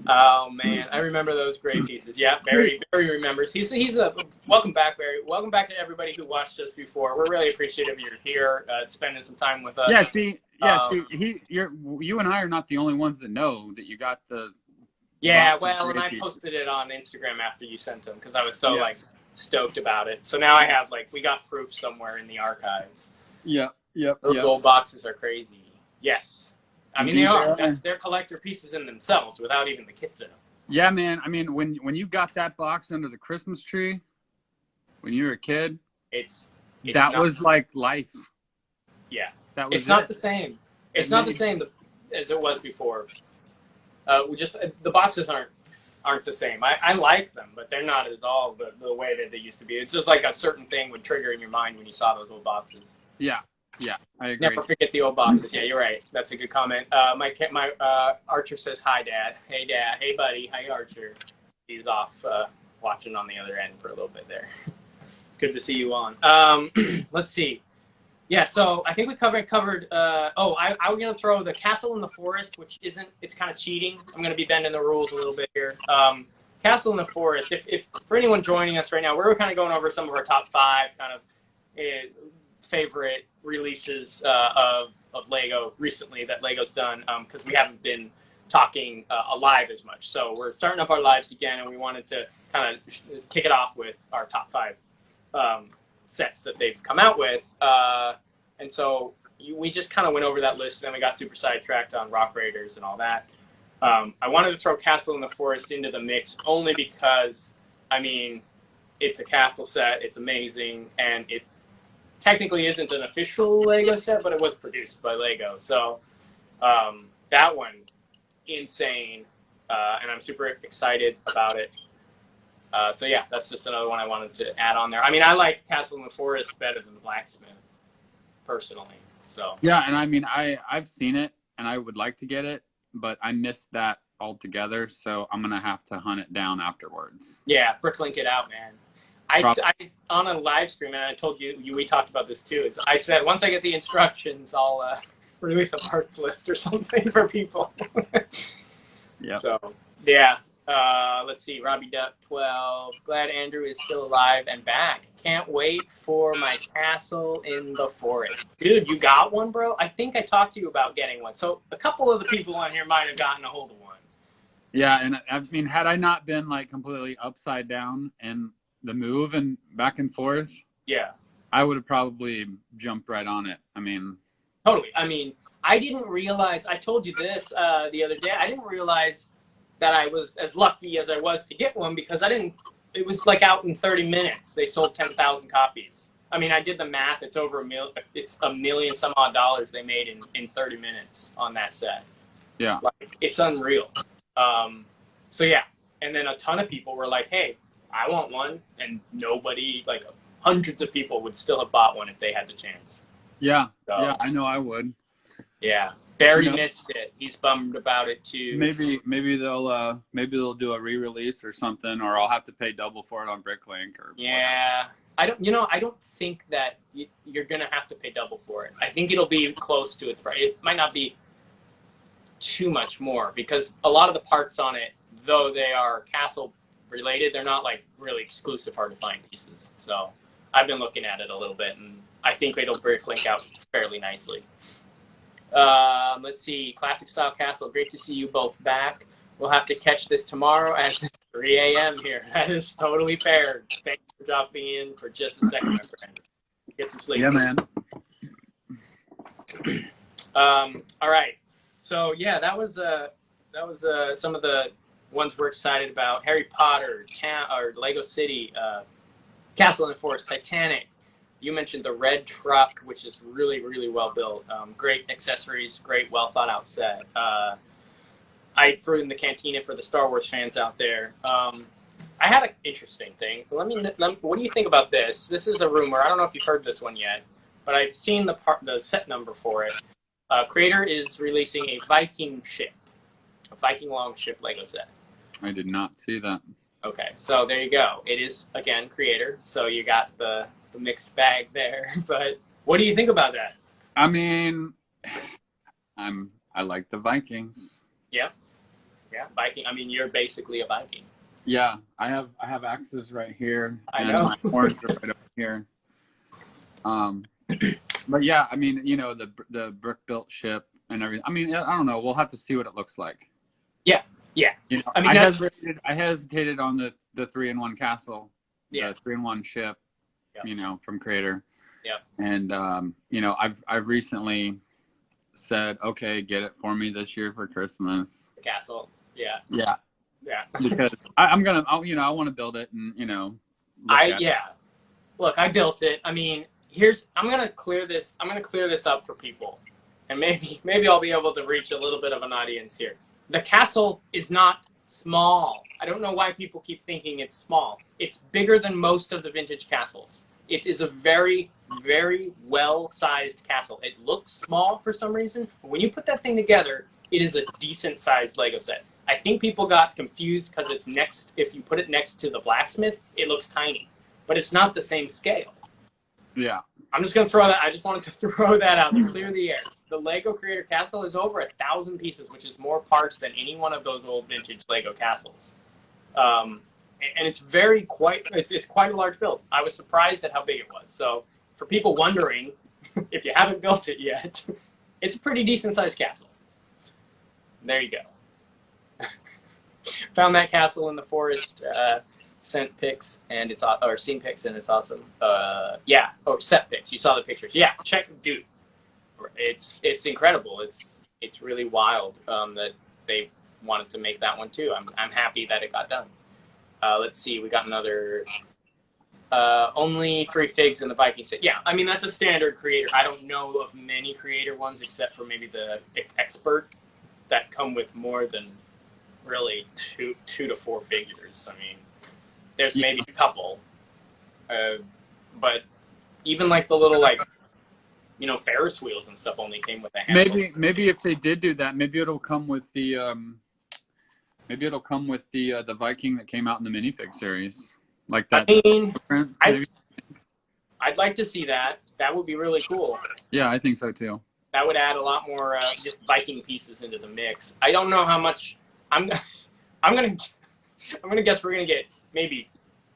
Oh man, I remember those gray pieces. Yeah, Barry remembers. He's a welcome back, Barry. Welcome back to everybody who watched us before. We're really appreciative you're here, spending some time with us. You and I are not the only ones that know that you got the. Yeah, well, and I posted it on Instagram after you sent them because I was so stoked about it. So now I have we got proof somewhere in the archives. Yep. Those old boxes are crazy. Yes. I mean, they are. They're collector pieces in themselves without even the kits in them. Yeah, man. I mean, when you got that box under the Christmas tree, when you were a kid, that was like life. Yeah. It's not the same. It's not the same as it was before. The boxes aren't the same. I like them, but they're not at all the way that they used to be. It's just like a certain thing would trigger in your mind when you saw those old boxes. Yeah, I agree. Never forget the old boxes. Yeah, you're right. That's a good comment. My Archer says, hi, Dad. Hey, Dad. Hey, buddy. Hi, Archer. He's off watching on the other end for a little bit there. Good to see you on. Let's see. Yeah, so I think we covered. I'm going to throw the Castle in the Forest, which it's kind of cheating. I'm going to be bending the rules a little bit here. Castle in the Forest. If for anyone joining us right now, we're kind of going over some of our top 5 kind of favorite releases of Lego recently that Lego's done, because we haven't been talking live as much. So we're starting up our lives again, and we wanted to kind of kick it off with our top 5 sets that they've come out with. And so we just kind of went over that list, and then we got super sidetracked on Rock Raiders and all that. I wanted to throw Castle in the Forest into the mix only because, I mean, it's a castle set, it's amazing, and it technically isn't an official Lego set, but it was produced by Lego. So that one, insane, and I'm super excited about it. So yeah, that's just another one I wanted to add on there. I mean, I like Castle in the Forest better than the Blacksmith, personally. So yeah, and I mean, I've seen it, and I would like to get it, but I missed that altogether, so I'm gonna have to hunt it down afterwards. Yeah, Bricklink it out, man. I on a live stream, and I told you we talked about this too. Is I said once I get the instructions, I'll release a parts list or something for people. Yeah. So yeah, let's see. Robbie Duck 12. Glad Andrew is still alive and back. Can't wait for my Castle in the Forest. Dude, you got one, bro? I think I talked to you about getting one. So a couple of the people on here might have gotten a hold of one. Yeah, and I mean, had I not been like completely upside down and the move and back and forth, yeah, I would have probably jumped right on it. I mean, totally. I mean, I didn't realize, I told you this the other day, I didn't realize that I was as lucky as I was to get one, because it was like out in 30 minutes. They sold 10,000 copies. I mean, I did the math. It's over it's $1 million some odd dollars they made in 30 minutes on that set. yeah. Like, it's unreal. So yeah. And then a ton of people were like, hey, I want one. And nobody, like hundreds of people would still have bought one if they had the chance. Yeah. So, yeah, I know I would. Yeah. Barry missed it. He's bummed about it too. Maybe they'll do a re-release or something, or I'll have to pay double for it on Bricklink or yeah. I don't think that you're gonna have to pay double for it. I think it'll be close to its price. It might not be too much more, because a lot of the parts on it, though they are castle related, they're not like really exclusive, hard to find pieces. So I've been looking at it a little bit, and I think it'll Bricklink out fairly nicely. Let's see. Classic Style Castle. Great to see you both back. We'll have to catch this tomorrow at 3 a.m. here. That is totally fair. Thanks for dropping in for just a second, my friend. Get some sleep. Yeah, man. All right. So yeah, that was some of the ones we're excited about. Harry Potter, or Lego City, Castle in the Forest, Titanic. You mentioned the red truck, which is really, really well built. Great accessories, great, well thought out set. I threw in the Cantina for the Star Wars fans out there. I had an interesting thing. What do you think about this? This is a rumor. I don't know if you've heard this one yet, but I've seen the set number for it. Creator is releasing a Viking ship, a Viking longship Lego set. I did not see that. Okay, so there you go. It is, again, Creator, so you got the mixed bag there. But what do you think about that? I mean, I like the Vikings. Yeah, Viking. I mean, you're basically a Viking. Yeah, I have axes right here. I know. My horns are right over here. But yeah, I mean, the brick built ship and everything. I mean, I don't know. We'll have to see what it looks like. Yeah. I mean, I hesitated on the 3-in-1 castle. Yeah. The 3-in-1 ship. Yep. From Creator. Yep. And I've recently said, okay, get it for me this year for Christmas. The castle. Yeah. Yeah. Yeah. Because I want to build it and Look, I built it. I mean, I'm gonna clear this up for people, and maybe I'll be able to reach a little bit of an audience here. The castle is not small. I don't know why people keep thinking it's small. It's bigger than most of the vintage castles. It is a very, very well-sized castle. It looks small for some reason, but when you put that thing together, it is a decent-sized Lego set. I think people got confused because if you put it next to the blacksmith, it looks tiny, but it's not the same scale. Yeah. I'm just going to throw that. I just wanted to throw that out to clear the air. The Lego Creator Castle is over 1,000 pieces, which is more parts than any one of those old vintage Lego castles. And it's it's quite a large build. I was surprised at how big it was. So for people wondering, if you haven't built it yet, it's a pretty decent sized castle. There you go. Found that castle in the forest, sent pics, and seen pics, and it's awesome. Yeah, set pics. You saw the pictures. Yeah, check, dude. It's incredible. It's really wild that they wanted to make that one too. I'm happy that it got done. Let's see, we got another. Only 3 figs in the Viking set. Yeah, I mean that's a standard creator. I don't know of many creator ones except for maybe the expert that come with more than really two to 4 figures. I mean, there's maybe a couple, but even like the little Ferris wheels and stuff only came with a handful. Maybe if they did do that, maybe it'll come with the the Viking that came out in the minifig series, like that. I mean, I'd like to see that. That would be really cool. Yeah, I think so too. That would add a lot more just Viking pieces into the mix. I don't know how much. I'm gonna guess we're gonna get maybe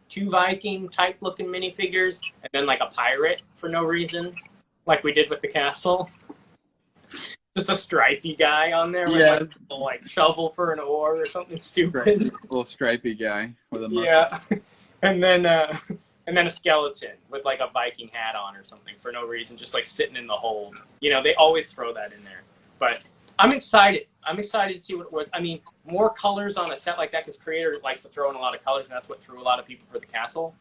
2 Viking type looking minifigures and then like a pirate for no reason, like we did with the castle. Just a stripy guy on there with like a shovel for an oar or something stupid. Little stripy guy with a mustache. Yeah, and then a skeleton with like a Viking hat on or something for no reason, just like sitting in the hold. They always throw that in there. But I'm excited. I'm excited to see what it was. I mean, more colors on a set like that, because creator likes to throw in a lot of colors, and that's what threw a lot of people for the castle.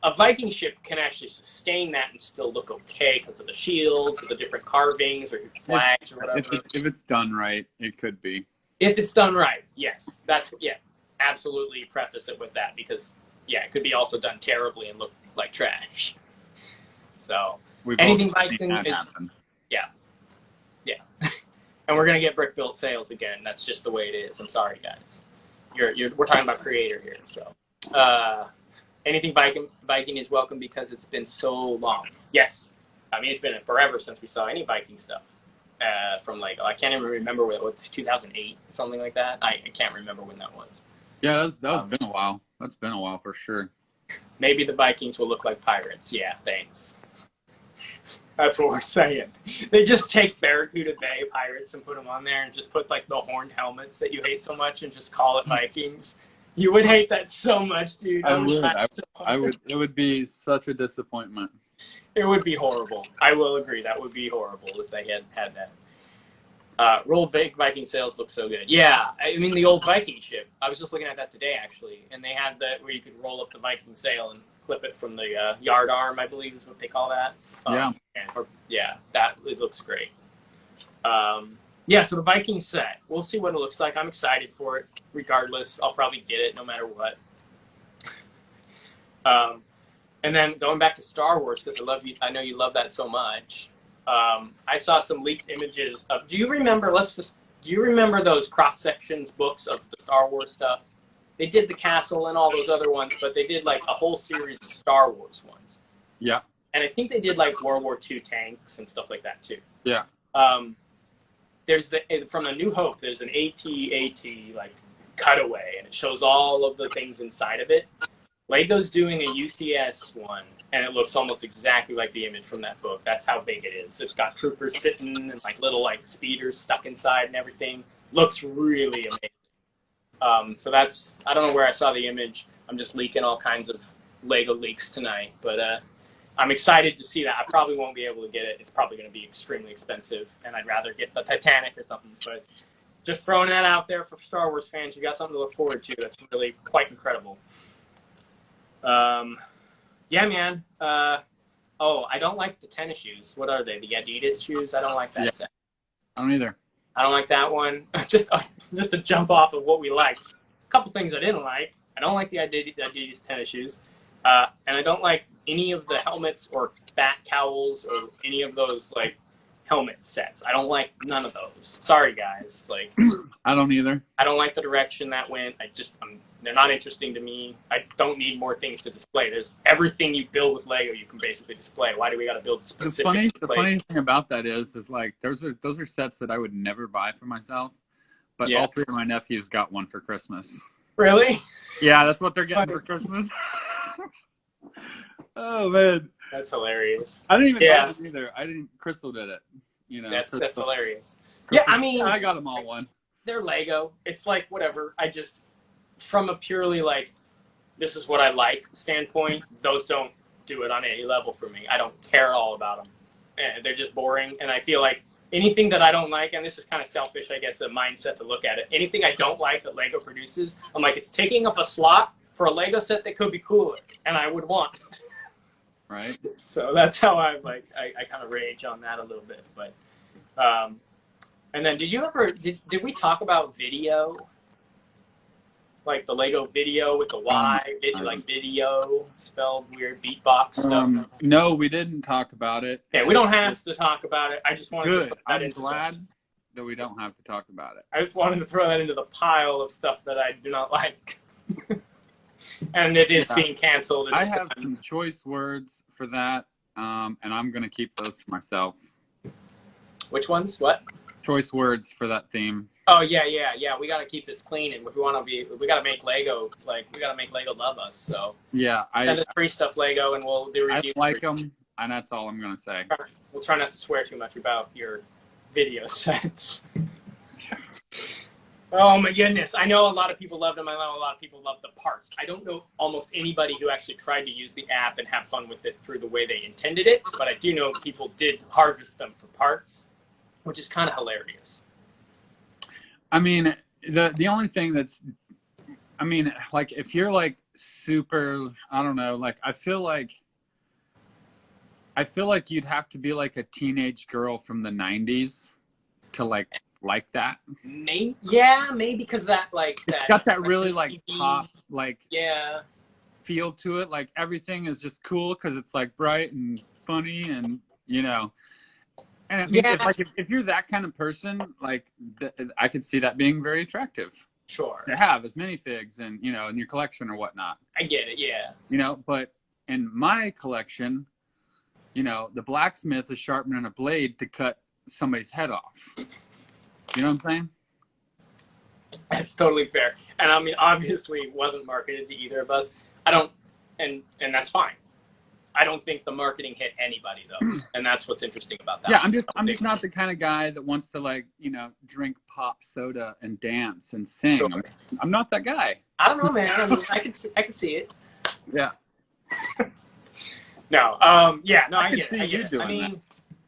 A Viking ship can actually sustain that and still look okay because of the shields, or the different carvings, or flags, or whatever. If it's done right, it could be. If it's done right, yes. Absolutely preface it with that, because, it could be also done terribly and look like trash. So, anything Viking is... Yeah. And we're going to get brick built sales again. That's just the way it is. I'm sorry, guys. We're talking about creator here, so... anything Viking is welcome because it's been so long. Yes. I mean, it's been forever since we saw any Viking stuff. From I can't even remember what it was, 2008, something like that. I can't remember when that was. Yeah, that's been a while. That's been a while for sure. Maybe the Vikings will look like pirates. Yeah, thanks. That's what we're saying. They just take Barracuda Bay pirates and put them on there and just put like the horned helmets that you hate so much and just call it Vikings. You would hate that so much, dude. I would. It would be such a disappointment. It would be horrible. I will agree. That would be horrible if they had that. Rolled Viking sails look so good. Yeah, I mean the old Viking ship. I was just looking at that today, actually, and they had that where you could roll up the Viking sail and clip it from the yard arm, I believe is what they call that. It looks great. So the Viking set, we'll see what it looks like. I'm excited for it. Regardless, I'll probably get it no matter what. And then going back to Star Wars, because I know you love that so much. I saw some leaked images of. Do you remember those cross sections books of the Star Wars stuff? They did the castle and all those other ones, but they did like a whole series of Star Wars ones. Yeah. And I think they did like World War II tanks and stuff like that too. Yeah. There's from A New Hope. There's an AT-AT like cutaway, and it shows all of the things inside of it. Lego's doing a UCS one, and it looks almost exactly like the image from that book. That's how big it is. It's got troopers sitting and like little like speeders stuck inside and everything. Looks really amazing. So that's, I don't know where I saw the image. I'm just leaking all kinds of Lego leaks tonight, but I'm excited to see that. I probably won't be able to get it. It's probably going to be extremely expensive, and I'd rather get the Titanic or something. But just throwing that out there for Star Wars fans, you got something to look forward to. That's really quite incredible. Yeah, man. I don't like the tennis shoes. What are they? The Adidas shoes? I don't like that set. I don't either. I don't like that one. just to jump off of what we liked. A couple things I didn't like. I don't like the Adidas tennis shoes. And I don't like any of the helmets or bat cowls or any of those like helmet sets. I don't like none of those. Sorry, guys. Like, I don't either. I don't like the direction that went. They're not interesting to me. I don't need more things to display. There's everything you build with Lego you can basically display. Why do we got to build specific? The funny thing about that is like those are sets that I would never buy for myself, but all 3 of my nephews got one for Christmas. Really? Yeah, that's what they're getting for Christmas. Oh man, That's hilarious. I didn't even Yeah. buy them either. I didn't. Crystal did it. You know, That's hilarious. Yeah, Crystal, I mean, I got them all one. they're Lego. It's like whatever. I just, from a purely like, this is what I like standpoint, those don't do it on any level for me. I don't care all about them. They're just boring, and I feel like anything that I don't like, and this is kind of selfish, I guess, a mindset to look at it. Anything I don't like that Lego produces, I'm like, it's taking up a slot for a Lego set that could be cooler, and I would want. Right. So that's how I kind of rage on that a little bit. But and then did we talk about video? Like the Lego video with the Y, like video spelled weird beatbox stuff. No, we didn't talk about it. Yeah, we don't have to talk about it. I just wanted to throw that I'm glad that we don't have to talk about it. I just wanted to throw that into the pile of stuff that I do not like. And it is being canceled. I have some choice words for that, and I'm going to keep those to myself. Which ones? What? Choice words for that theme. Oh yeah. We got to keep this clean, and if we want to we got to make Lego love us. So yeah, send us free stuff, Lego, and we'll do reviews. I like them, and that's all I'm going to say. We'll try not to swear too much about your video sets. Oh my goodness. I know a lot of people loved them. I know a lot of people loved the parts. I don't know almost anybody who actually tried to use the app and have fun with it through the way they intended it, but I do know people did harvest them for parts, which is kind of hilarious. I mean, the only thing that's, I mean, like if you're like super, I don't know, like I feel like you'd have to be like a teenage girl from the 90s to like that. Maybe because that it's got that really like TV, pop feel to it. Like everything is just cool because it's like bright and funny, and you know. And I mean, if you're that kind of person, like I could see that being very attractive. Sure. To have as minifigs and in your collection or whatnot. I get it. Yeah. But in my collection, the blacksmith is sharpening a blade to cut somebody's head off. You know what I'm saying? That's totally fair. And I mean, obviously it wasn't marketed to either of us. I don't, and that's fine. I don't think the marketing hit anybody though. And that's what's interesting about that. Yeah, I'm just not the kind of guy that wants to like, drink pop soda and dance and sing. Sure. I'm not that guy. I don't know, man. I mean, I can see it. Yeah. No, I get it.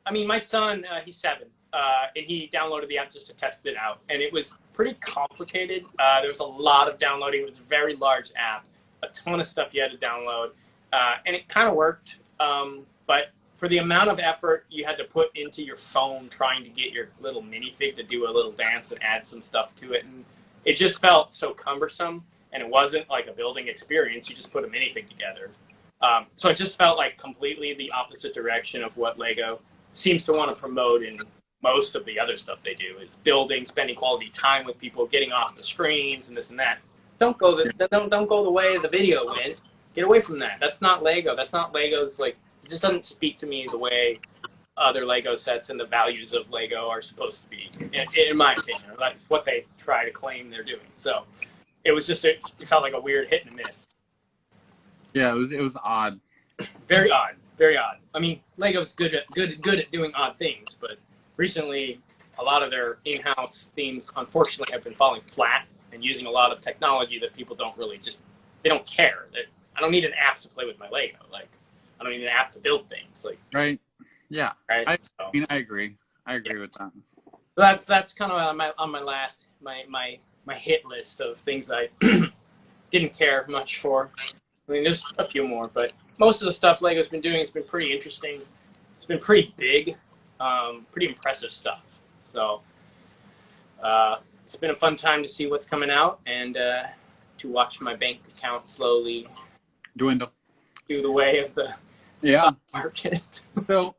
I mean, my son, he's 7. And he downloaded the app just to test it out. And it was pretty complicated. There was a lot of downloading. It was a very large app, a ton of stuff you had to download. And it kind of worked. But for the amount of effort you had to put into your phone trying to get your little minifig to do a little dance and add some stuff to it, and it just felt so cumbersome. And it wasn't like a building experience. You just put a minifig together. So it just felt like completely the opposite direction of what Lego seems to want to promote in most of the other stuff they do. Is building, spending quality time with people, getting off the screens and this and that. Don't go the way the video went. Get away from that. That's not Lego. That's not Lego's, like, it just doesn't speak to me the way other Lego sets and the values of Lego are supposed to be, in my opinion. That's what they try to claim they're doing. So it was just, it felt like a weird hit and miss. Yeah, it was odd. Very odd. Very odd. I mean, Lego's good at doing odd things, but recently a lot of their in-house themes, unfortunately, have been falling flat and using a lot of technology that people don't really they don't care. I don't need an app to play with my Lego. Like, I don't need an app to build things. Like, right. Yeah. Right. I agree. I agree with that. So that's kind of on my last my hit list of things I didn't care much for. I mean, there's a few more, but most of the stuff Lego's been doing has been pretty interesting. It's been pretty big, pretty impressive stuff. So it's been a fun time to see what's coming out and to watch my bank account slowly dwindle through the way of the stock market. So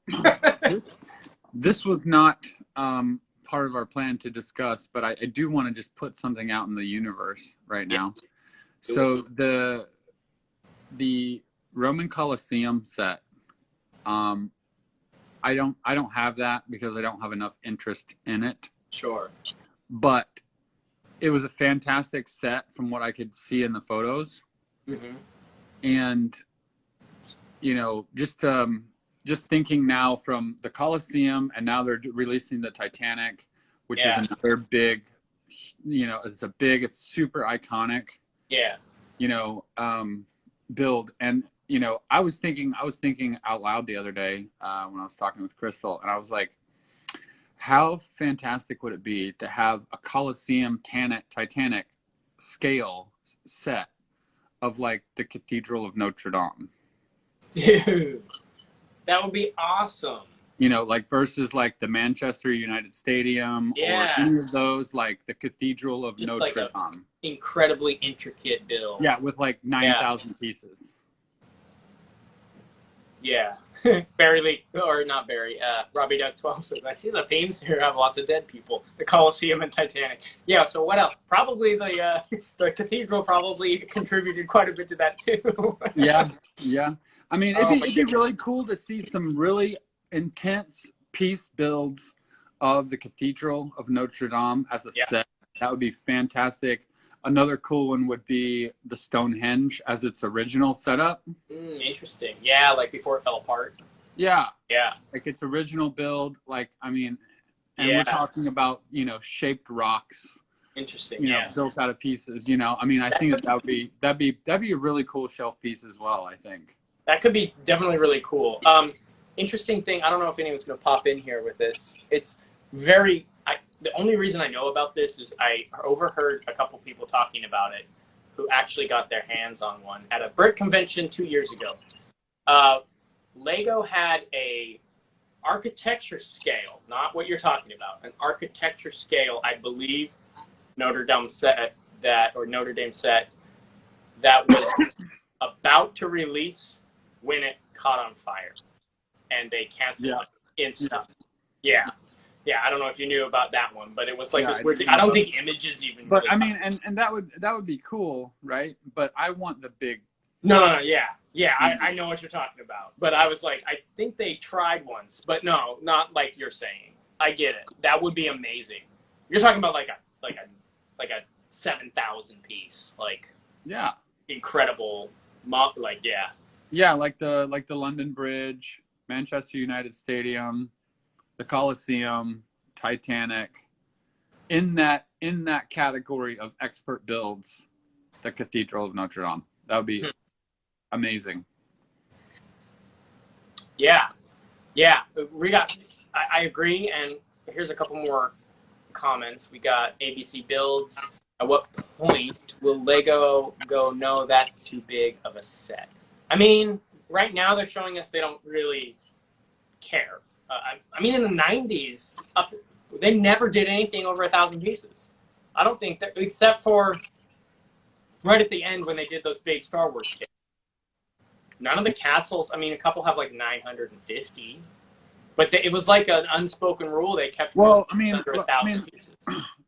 this was not part of our plan to discuss, but I do want to just put something out in the universe right now. So the Roman Coliseum set, I don't have that because I don't have enough interest in it. Sure. But it was a fantastic set from what I could see in the photos. Mm-hmm. And, you know, just thinking now from the Coliseum, and now they're releasing the Titanic, which is another big, you know, it's super iconic, you know, build. And, you know, I was thinking out loud the other day when I was talking with Crystal, and I was like, how fantastic would it be to have a Coliseum Titanic scale set of like the Cathedral of Notre Dame? Dude, that would be awesome. You know, like versus like the Manchester United Stadium or any of those, like the Cathedral of Notre Dame. Incredibly intricate build. Yeah, with like 9,000 pieces. Yeah. Barry Lee, or not Barry, Robbie Duck 12 says, I see the themes here have lots of dead people. The Coliseum and Titanic. Yeah, so what else? Probably the cathedral probably contributed quite a bit to that too. Yeah. I mean, it'd be really cool to see some really intense piece builds of the Cathedral of Notre Dame as a set. That would be fantastic. Another cool one would be the Stonehenge as its original setup. Interesting. Yeah, like before it fell apart. Yeah. Yeah. Like its original build, like, I mean, and we're talking about, you know, shaped rocks. Interesting. You know, built out of pieces, you know. I mean, I think that'd be a really cool shelf piece as well, I think. That could be definitely really cool. Interesting thing, I don't know if anyone's going to pop in here with this. It's very... the only reason I know about this is I overheard a couple people talking about it who actually got their hands on one at a brick convention 2 years ago. Lego had a architecture scale, not what you're talking about, an architecture scale, I believe, Notre Dame set that was about to release when it caught on fire, and they canceled it instantly. Yeah. Yeah, I don't know if you knew about that one, but it was like this weird thing. I don't think images even. But really, I mean, and that would be cool, right? But I want the big. No, yeah. I know what you're talking about. But I was like, I think they tried once, but no, not like you're saying. I get it. That would be amazing. You're talking about like a 7,000 piece, like incredible, Yeah, like the London Bridge, Manchester United Stadium, the Coliseum, Titanic, in that category of expert builds, the Cathedral of Notre Dame. That would be amazing. Yeah. I agree, and here's a couple more comments. We got ABC Builds. At what point will Lego go, no, that's too big of a set? I mean, right now they're showing us they don't really care. I mean, in the 90s, they never did anything over 1,000 pieces. I don't think that, except for right at the end when they did those big Star Wars kits. None of the castles, I mean, a couple have like 950. But it was like an unspoken rule. They kept under 1,000 pieces.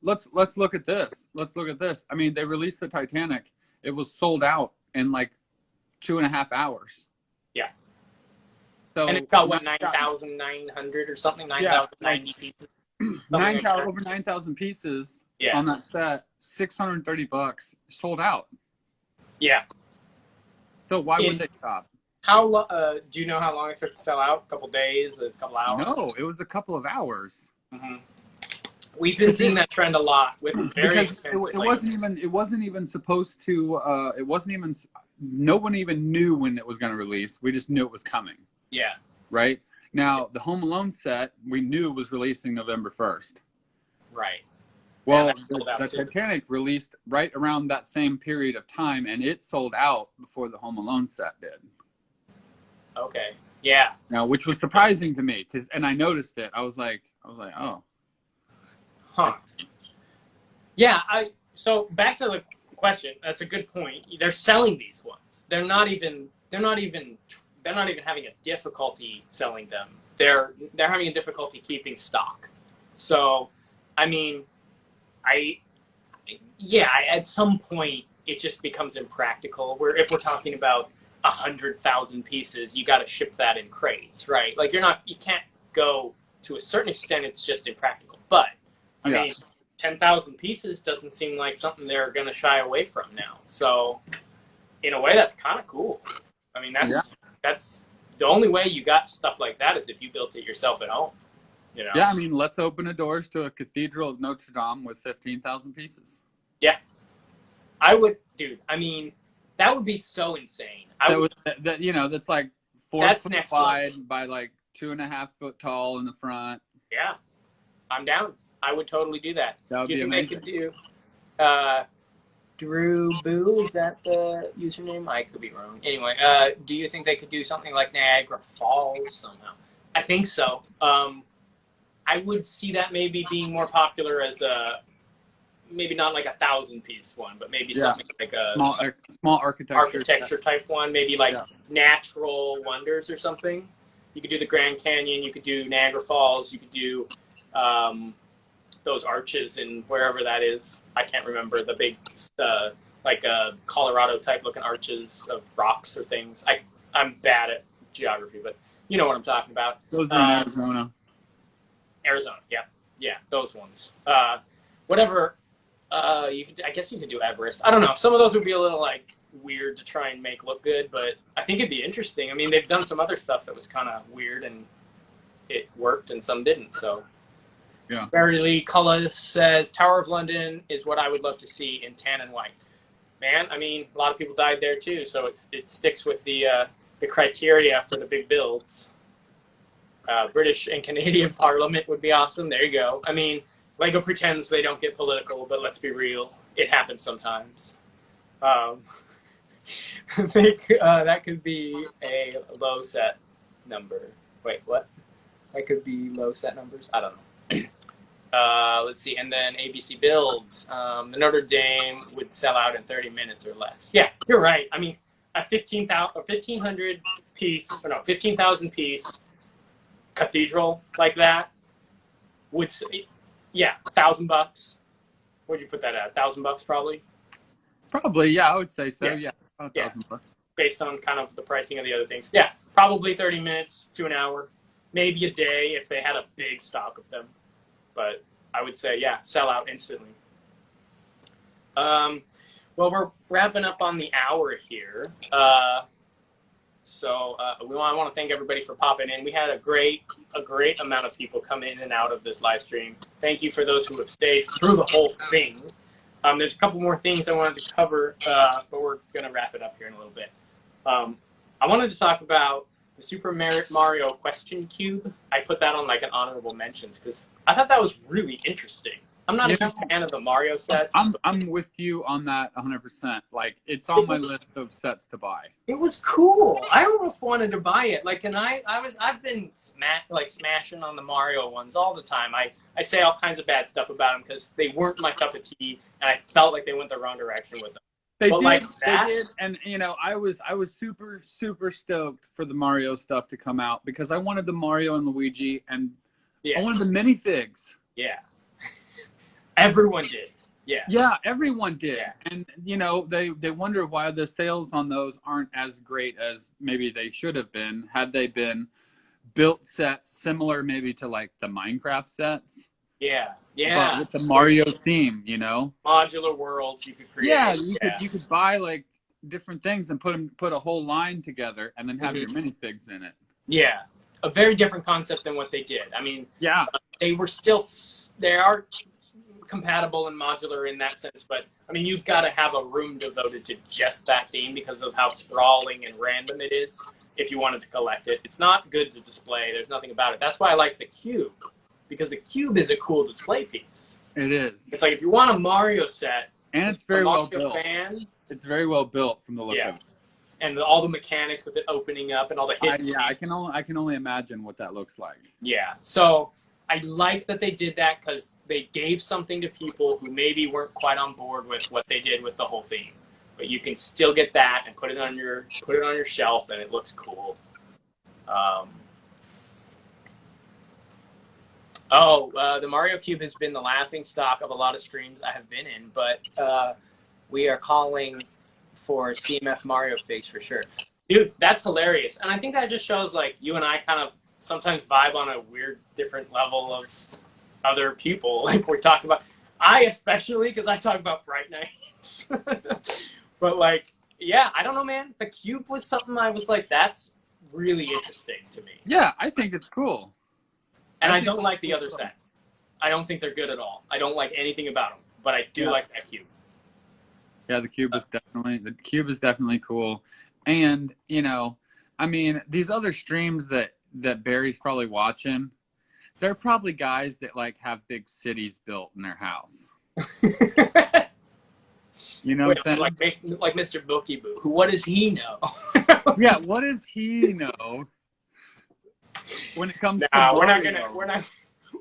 Let's look at this. I mean, they released the Titanic. It was sold out in like 2.5 hours. Yeah. So, and it's got, what, 9,900 or something? 9,090 pieces? Over 9,000 pieces on that set, $630, sold out. Yeah. So why would they stop? How do you know how long it took to sell out? A couple days, a couple hours? No, it was a couple of hours. Mm-hmm. We've been seeing that trend a lot with very expensive. It wasn't even supposed to. No one even knew when it was going to release. We just knew it was coming. Yeah. Right? Now, the Home Alone set, we knew was releasing November 1st. Right. Well, the Titanic released right around that same period of time, and it sold out before the Home Alone set did. Okay. Yeah. Now, which was surprising to me, and I noticed it. I was like, oh. Huh. Yeah. So back to the question. That's a good point. They're selling these ones. They're not even having a difficulty selling them. They're having a difficulty keeping stock. So, I mean, at some point it just becomes impractical. Where if we're talking about 100,000 pieces, you got to ship that in crates, right? Like you can't go, to a certain extent, it's just impractical. But I mean, 10,000 pieces doesn't seem like something they're going to shy away from now. So in a way, that's kind of cool. I mean, that's the only way you got stuff like that is if you built it yourself at home. You know? Yeah, I mean, let's open the doors to a Cathedral of Notre Dame with 15,000 pieces. Yeah. I would, dude, I mean, that would be so insane. That's like 4 foot wide by like 2.5 foot tall in the front. Yeah. I'm down. I would totally do that. That would be amazing. They could do Drew Boo, is that the username? I could be wrong. Anyway, do you think they could do something like Niagara Falls somehow? I think so. I would see that maybe being more popular as maybe not like 1,000-piece one, but maybe something like a small architecture type one, maybe like natural wonders or something. You could do the Grand Canyon, you could do Niagara Falls, you could do those arches in wherever that is. I can't remember the big, Colorado type looking arches of rocks or things. I'm bad at geography, but you know what I'm talking about. Those are in Arizona. Arizona, yeah, those ones. Whatever. I guess you could do Everest. I don't know. Some of those would be a little like weird to try and make look good, but I think it'd be interesting. I mean, they've done some other stuff that was kind of weird and it worked, and some didn't. So. Yeah. Barry Lee Cullis says Tower of London is what I would love to see in tan and white. Man, I mean, a lot of people died there too, so it sticks with the criteria for the big builds. British and Canadian Parliament would be awesome. There you go. I mean, Lego pretends they don't get political, but let's be real, it happens sometimes. I think that could be a low set number. Wait, what? That could be low set numbers? I don't know. Let's see, and then ABC Builds. The Notre Dame would sell out in 30 minutes or less. Yeah, you're right. I mean, a 1,500 piece, or no, 15,000 piece cathedral like that would, $1,000. Where'd you put that at? $1,000 probably. Probably, yeah, I would say so. Yeah, $1,000. Based on kind of the pricing of the other things. Yeah, probably 30 minutes to an hour, maybe a day if they had a big stock of them. But I would say, sell out instantly. Well, we're wrapping up on the hour here. So I want to thank everybody for popping in. We had a great amount of people come in and out of this live stream. Thank you for those who have stayed through the whole thing. There's a couple more things I wanted to cover, but we're going to wrap it up here in a little bit. I wanted to talk about the Super Mario question cube. I put that on like an honorable mentions because I thought that was really interesting. I'm not a huge fan of the Mario set. I'm with you on that 100%. Like, it's on my list of sets to buy. It was cool. I almost wanted to buy it. Like, and I've been smashing on the Mario ones all the time. I say all kinds of bad stuff about them because they weren't my cup of tea, and I felt like they went the wrong direction with them. They did, and I was super, super stoked for the Mario stuff to come out because I wanted the Mario and Luigi, and I wanted the minifigs. Yeah. Everyone did. Yeah, everyone did. Yeah. And, they wonder why the sales on those aren't as great as maybe they should have been had they been built sets similar maybe to, like, the Minecraft sets. Yeah. But with the Mario theme, Modular worlds you could create. Yeah, you could buy, like, different things and put a whole line together and then have your minifigs in it. Yeah. A very different concept than what they did. I mean, they are compatible and modular in that sense, but I mean, you've got to have a room devoted to just that theme because of how sprawling and random it is if you wanted to collect it. It's not good to display. There's nothing about it. That's why I like the cube, because the cube is a cool display piece. It is. It's like if you want a Mario set, and it's very well built. It's very well built from the look of it. And all the mechanics with it opening up and all the hidden. I can only imagine what that looks like. Yeah. So I like that they did that because they gave something to people who maybe weren't quite on board with what they did with the whole theme. But you can still get that and put it on your shelf, and it looks cool. The Mario Cube has been the laughing stock of a lot of streams I have been in, but we are calling for CMF Mario figs for sure. Dude, that's hilarious. And I think that just shows, like, you and I kind of sometimes vibe on a weird, different level of other people. Like we're talking about, I especially, because I talk about Fright Nights. But like, yeah, I don't know, man. The cube was something I was like, that's really interesting to me. Yeah, I think it's cool. And I don't like the other sets. I don't think they're good at all. I don't like anything about them, but I do like that cube. Yeah, the cube is definitely cool. And, you know, I mean, these other streams that Barry's probably watching, they're probably guys that like have big cities built in their house. You know what I'm saying? Like Mr. Bookie Boo. What does he know? Yeah, what does he know when it comes to Mario?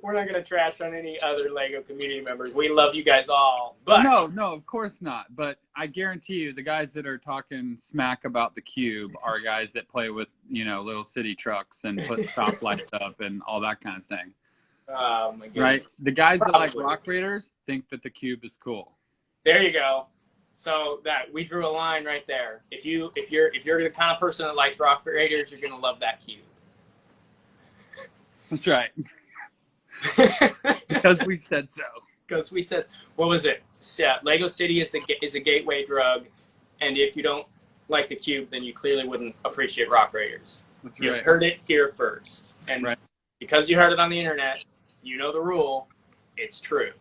We're not gonna trash on any other Lego community members. We love you guys all. But no, of course not. But I guarantee you the guys that are talking smack about the cube are guys that play with, you know, little city trucks and put stoplights up and all that kind of thing. Oh my goodness. Right? The guys that like Rock Raiders think that the cube is cool. There you go. So that we drew a line right there. If you're the kind of person that likes Rock Raiders, you're gonna love that cube. That's right. Because we said so. Because we said, what was it? Lego City is a gateway drug, and if you don't like the cube, then you clearly wouldn't appreciate Rock Raiders. That's You right. heard it here first, and because you heard it on the internet, you know the rule. It's true.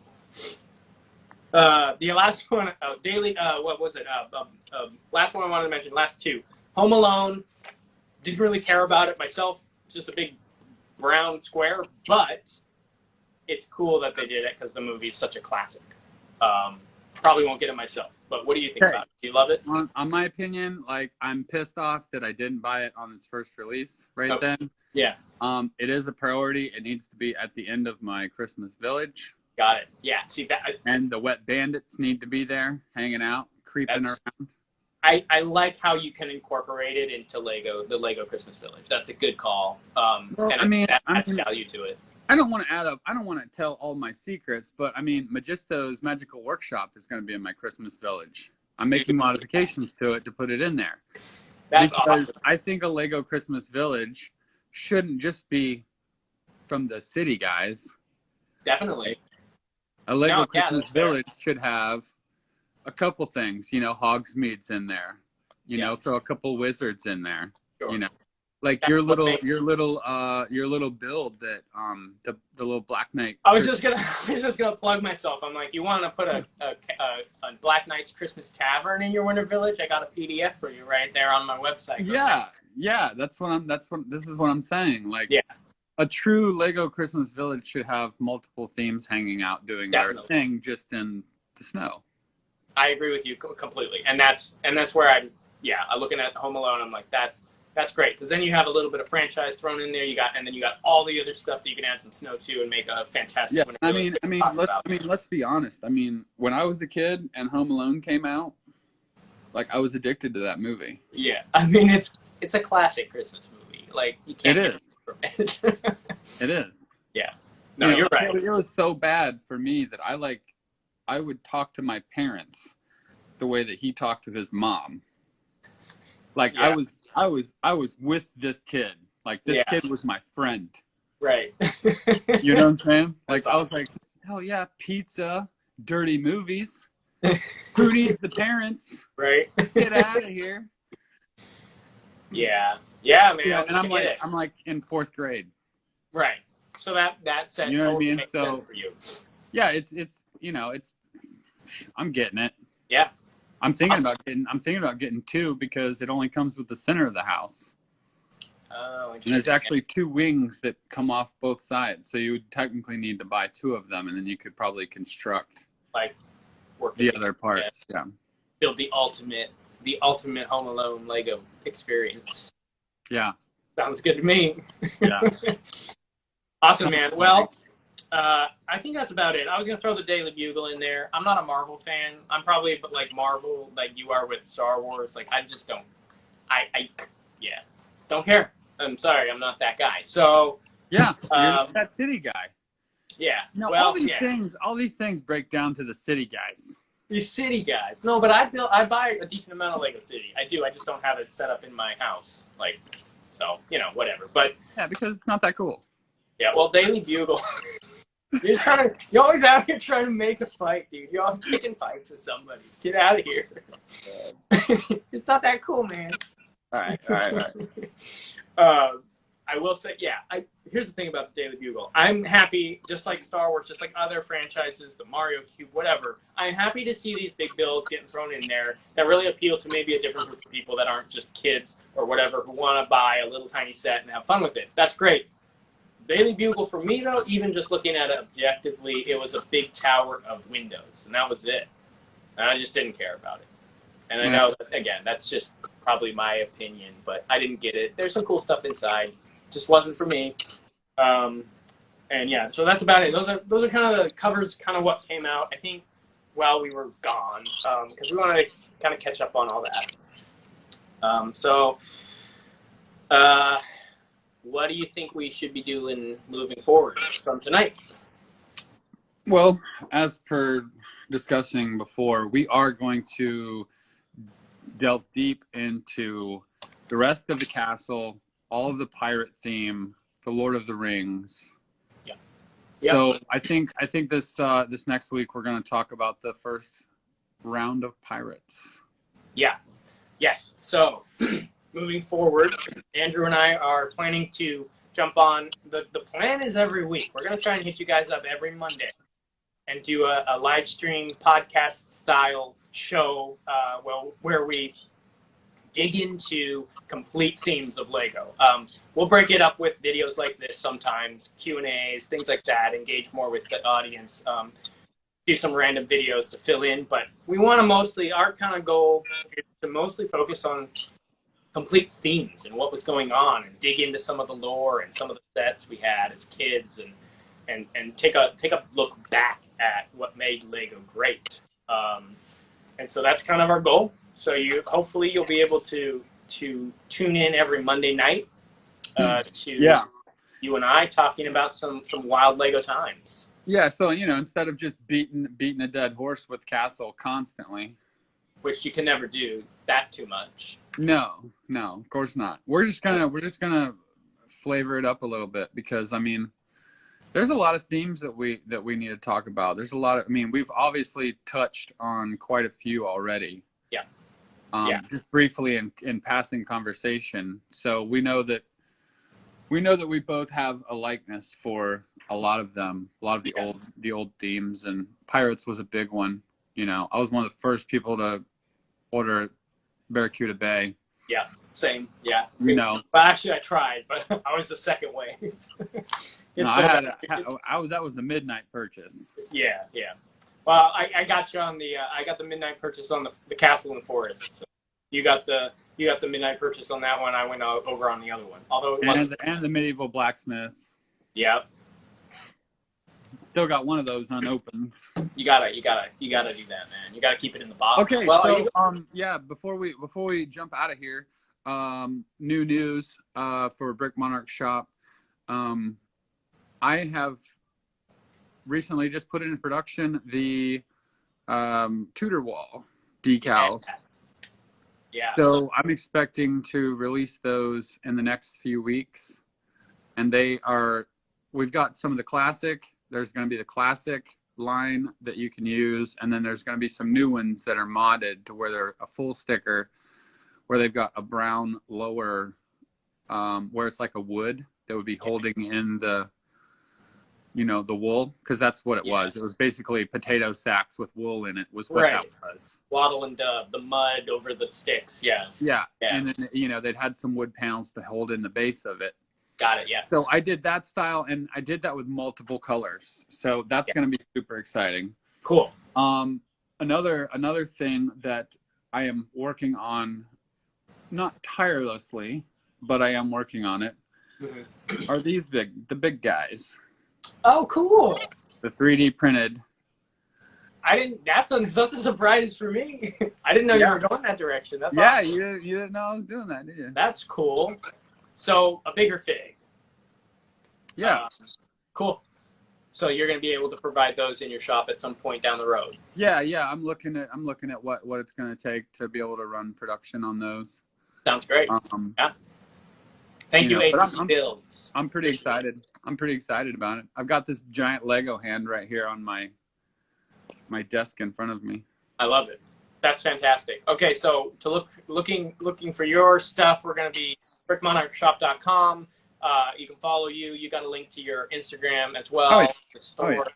The last one, what was it? Last one I wanted to mention, last two. Home Alone, didn't really care about it myself. It's just a big brown square, but it's cool that they did it because the movie is such a classic. Probably won't get it myself, but what do you think about it? Do you love it? On my opinion, like, I'm pissed off that I didn't buy it on its first release then. Yeah. It is a priority. It needs to be at the end of my Christmas village. Got it. Yeah. See that. And the wet bandits need to be there, hanging out, creeping around. I like how you can incorporate it into the Lego Christmas Village. That's a good call. That adds value to it. I don't want to tell all my secrets, but I mean, Magisto's Magical Workshop is going to be in my Christmas Village. I'm making modifications to it to put it in there. That's because awesome. I think a Lego Christmas Village shouldn't just be from the city guys. Definitely. A Lego Christmas Village should have a couple things, you know, Hogsmeade's in there, you know, throw a couple wizards in there, you know, like your little build that the little Black Knight. I was just gonna plug myself. I'm like, you want to put a Black Knight's Christmas Tavern in your Winter Village? I got a PDF for you right there on my website. This is what I'm saying. Like, a true Lego Christmas Village should have multiple themes hanging out doing their thing just in the snow. I agree with you completely, and that's where I'm looking at Home Alone. I'm like, that's great, because then you have a little bit of franchise thrown in there. You got all the other stuff that you can add some snow to and make a fantastic. Yeah, let's be honest. I mean, when I was a kid and Home Alone came out, like, I was addicted to that movie. Yeah, I mean, it's a classic Christmas movie. Like, you can't. It is. It is. Yeah. No, you're right. It was so bad for me that I would talk to my parents the way that he talked to his mom. Like, I was with this kid. Like, this kid was my friend. Right. You know what I'm saying? Like, I was like, hell yeah, pizza, dirty movies. Who needs the parents? Right. Get out of here. Yeah. Yeah, man. Yeah, and I'm like in 4th grade. Right. So that set totally makes sense for you. Yeah, it's I'm getting it. Yeah. I'm thinking about getting 2 because it only comes with the center of the house. Oh, interesting. And there's actually 2 wings that come off both sides, so you would technically need to buy 2 of them, and then you could probably construct the other parts. Yeah. Build the ultimate Home Alone Lego experience. Yeah. Sounds good to me. Yeah. Awesome, man. Well, I think that's about it. I was going to throw the Daily Bugle in there. I'm not a Marvel fan. I'm probably like Marvel, like you are with Star Wars. Like, I just don't. Don't care. I'm sorry, I'm not that guy. So yeah, you're that city guy. Yeah. No, well, all these things break down to the city guys. These city guys. No, but I buy a decent amount of Lego City. I do. I just don't have it set up in my house. Like, so, whatever. But yeah, because it's not that cool. Yeah, well, Daily Bugle. You're always out here trying to make a fight, dude. You're always picking fights with somebody. Get out of here. It's not that cool, man. All right, all right, all right. I will say, here's the thing about the Daily Bugle. I'm happy, just like Star Wars, just like other franchises, the Mario Cube, whatever. I'm happy to see these big bills getting thrown in there that really appeal to maybe a different group of people that aren't just kids or whatever who want to buy a little tiny set and have fun with it. That's great. Daily Bugle, for me, though, even just looking at it objectively, it was a big tower of windows, and that was it. And I just didn't care about it. And I know, that, again, that's just probably my opinion, but I didn't get it. There's some cool stuff inside. Just wasn't for me. And yeah, so that's about it. Those are kind of the covers, kind of what came out, I think, while we were gone, because we wanted to kind of catch up on all that. What do you think we should be doing moving forward from tonight? Well, as per discussing before, we are going to delve deep into the rest of the castle, all of the pirate theme, the Lord of the Rings. Yeah. So I think this next week we're going to talk about the first round of pirates. Yeah. Yes. So moving forward, Andrew and I are planning to jump on. The plan is every week. We're going to try and hit you guys up every Monday and do a live stream podcast style show where we dig into complete themes of Lego. We'll break it up with videos like this sometimes, Q&As, things like that, engage more with the audience, do some random videos to fill in. But we want to mostly, our kind of goal is to mostly focus on complete themes and what was going on and dig into some of the lore and some of the sets we had as kids and take a look back at what made Lego great. And so that's kind of our goal. So hopefully you'll be able to tune in every Monday night to you and I talking about some wild Lego times. Yeah, so instead of just beating a dead horse with Castle constantly, which you can never do that too much. No, of course not. We're just gonna flavor it up a little bit because there's a lot of themes that we need to talk about. There's a lot of we've obviously touched on quite a few already. Yeah. Just briefly in passing conversation. So we know that we both have a likeness for a lot of them, a lot of the old themes, and Pirates was a big one. I was one of the first people to order Barracuda Bay. Yeah, same. Yeah. Well, actually I tried, but I was the second wave. That was the midnight purchase. Yeah. Well, I got you on I got the midnight purchase on the Castle and Forest. So you got the midnight purchase on that one. I went over on the other one. Although and the medieval blacksmith. Yep. Still got one of those unopened. You gotta do that, man. You gotta keep it in the box. Okay. Well, before we jump out of here, new news for Brick Monarch Shop. I have recently just put into production the Tudor wall decals. Yeah. So I'm expecting to release those in the next few weeks. And we've got some of the classic. There's going to be the classic line that you can use. And then there's going to be some new ones that are modded to where they're a full sticker, where they've got a brown lower, where it's like a wood that would be holding in the wool, because that's what it was. It was basically potato sacks with wool in it was what that was. Wattle and dub, the mud over the sticks, yeah. And then, they'd had some wood panels to hold in the base of it. Got it, yeah. So I did that style, and I did that with multiple colors. So that's going to be super exciting. Cool. Another thing that I am working on, not tirelessly, but I am working on it, are the big guys. Oh, cool. The 3D printed. That's a surprise for me. I didn't know you were going that direction. That's awesome. You didn't know I was doing that, did you? That's cool. So a bigger fig. Yeah. Cool. So you're going to be able to provide those in your shop at some point down the road. Yeah. I'm looking at what it's going to take to be able to run production on those. Sounds great. Yeah. Thank you, But ABC Builds. I'm pretty excited. I'm pretty excited about it. I've got this giant Lego hand right here on my desk in front of me. I love it. That's fantastic. Okay, so to looking for your stuff, we're going to be brickmonarchshop.com. You can follow you. You got a link to your Instagram as well. Oh, yeah. The store.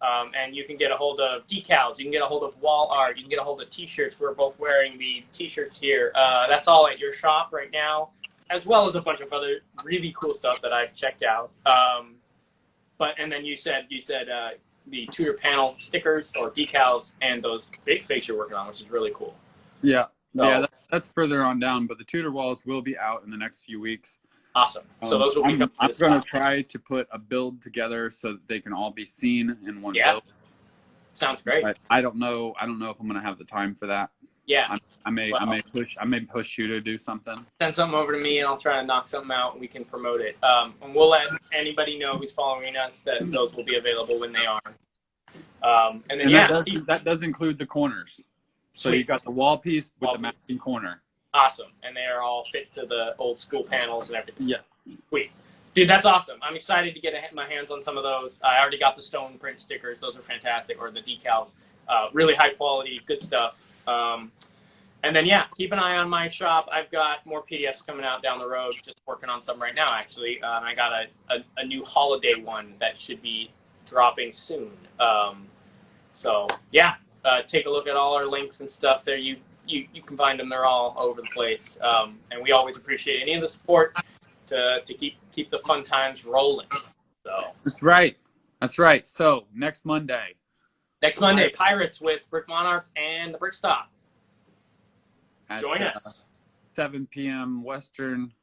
And you can get a hold of decals. You can get a hold of wall art. You can get a hold of T-shirts. We're both wearing these T-shirts here. That's all at your shop right now, as well as a bunch of other really cool stuff that I've checked out. And then you said the Tudor panel stickers or decals and those big fakes you're working on, which is really cool. Yeah, that's further on down, but the Tudor walls will be out in the next few weeks. Awesome. So those will be. I'm going to try to put a build together so that they can all be seen in one build. Sounds great. But I don't know if I'm going to have the time for that. Yeah. I may push you to do something. Send something over to me, and I'll try to knock something out, and we can promote it. And we'll let anybody know who's following us that those will be available when they are. And then that does include the corners. So Sweet. you've got the wall piece with the matching corner. Awesome. And they are all fit to the old school panels and everything. Yes. Sweet. Dude, that's awesome. I'm excited to get my hands on some of those. I already got the stone print stickers. Those are fantastic. Or the decals. Really high quality, good stuff. And then, keep an eye on my shop. I've got more PDFs coming out down the road. Just working on some right now, actually. I got a new holiday one that should be dropping soon. Take a look at all our links and stuff there. You can find them. They're all over the place. And we always appreciate any of the support to keep the fun times rolling. So That's right. So next Monday, Pirates with Brick Monarch and the Brick Stop. Join us. 7 p.m. Western.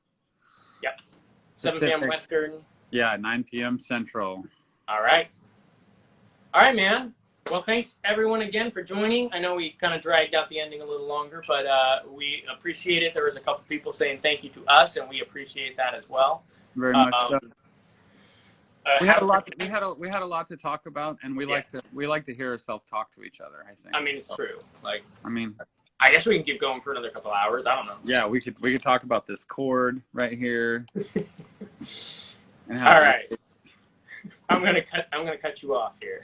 Yep. 7 p.m. Western. Yeah, 9 p.m. Central. All right, man. Well, thanks everyone again for joining. I know we kind of dragged out the ending a little longer, but we appreciate it. There was a couple people saying thank you to us, and we appreciate that as well. Very much so. We had a lot to talk about, and we like to hear ourselves talk to each other. I think. I mean, it's true. I I guess we can keep going for another couple hours. I don't know. Yeah, we could talk about this cord right here. All right. I'm gonna cut you off here.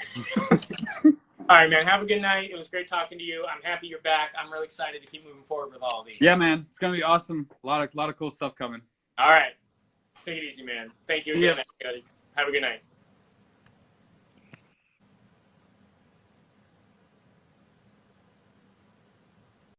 All right, man. Have a good night. It was great talking to you. I'm happy you're back. I'm really excited to keep moving forward with all of these. Yeah, man. It's gonna be awesome. A lot of cool stuff coming. All right. Take it easy, man. Thank you again, everybody. Have a good night.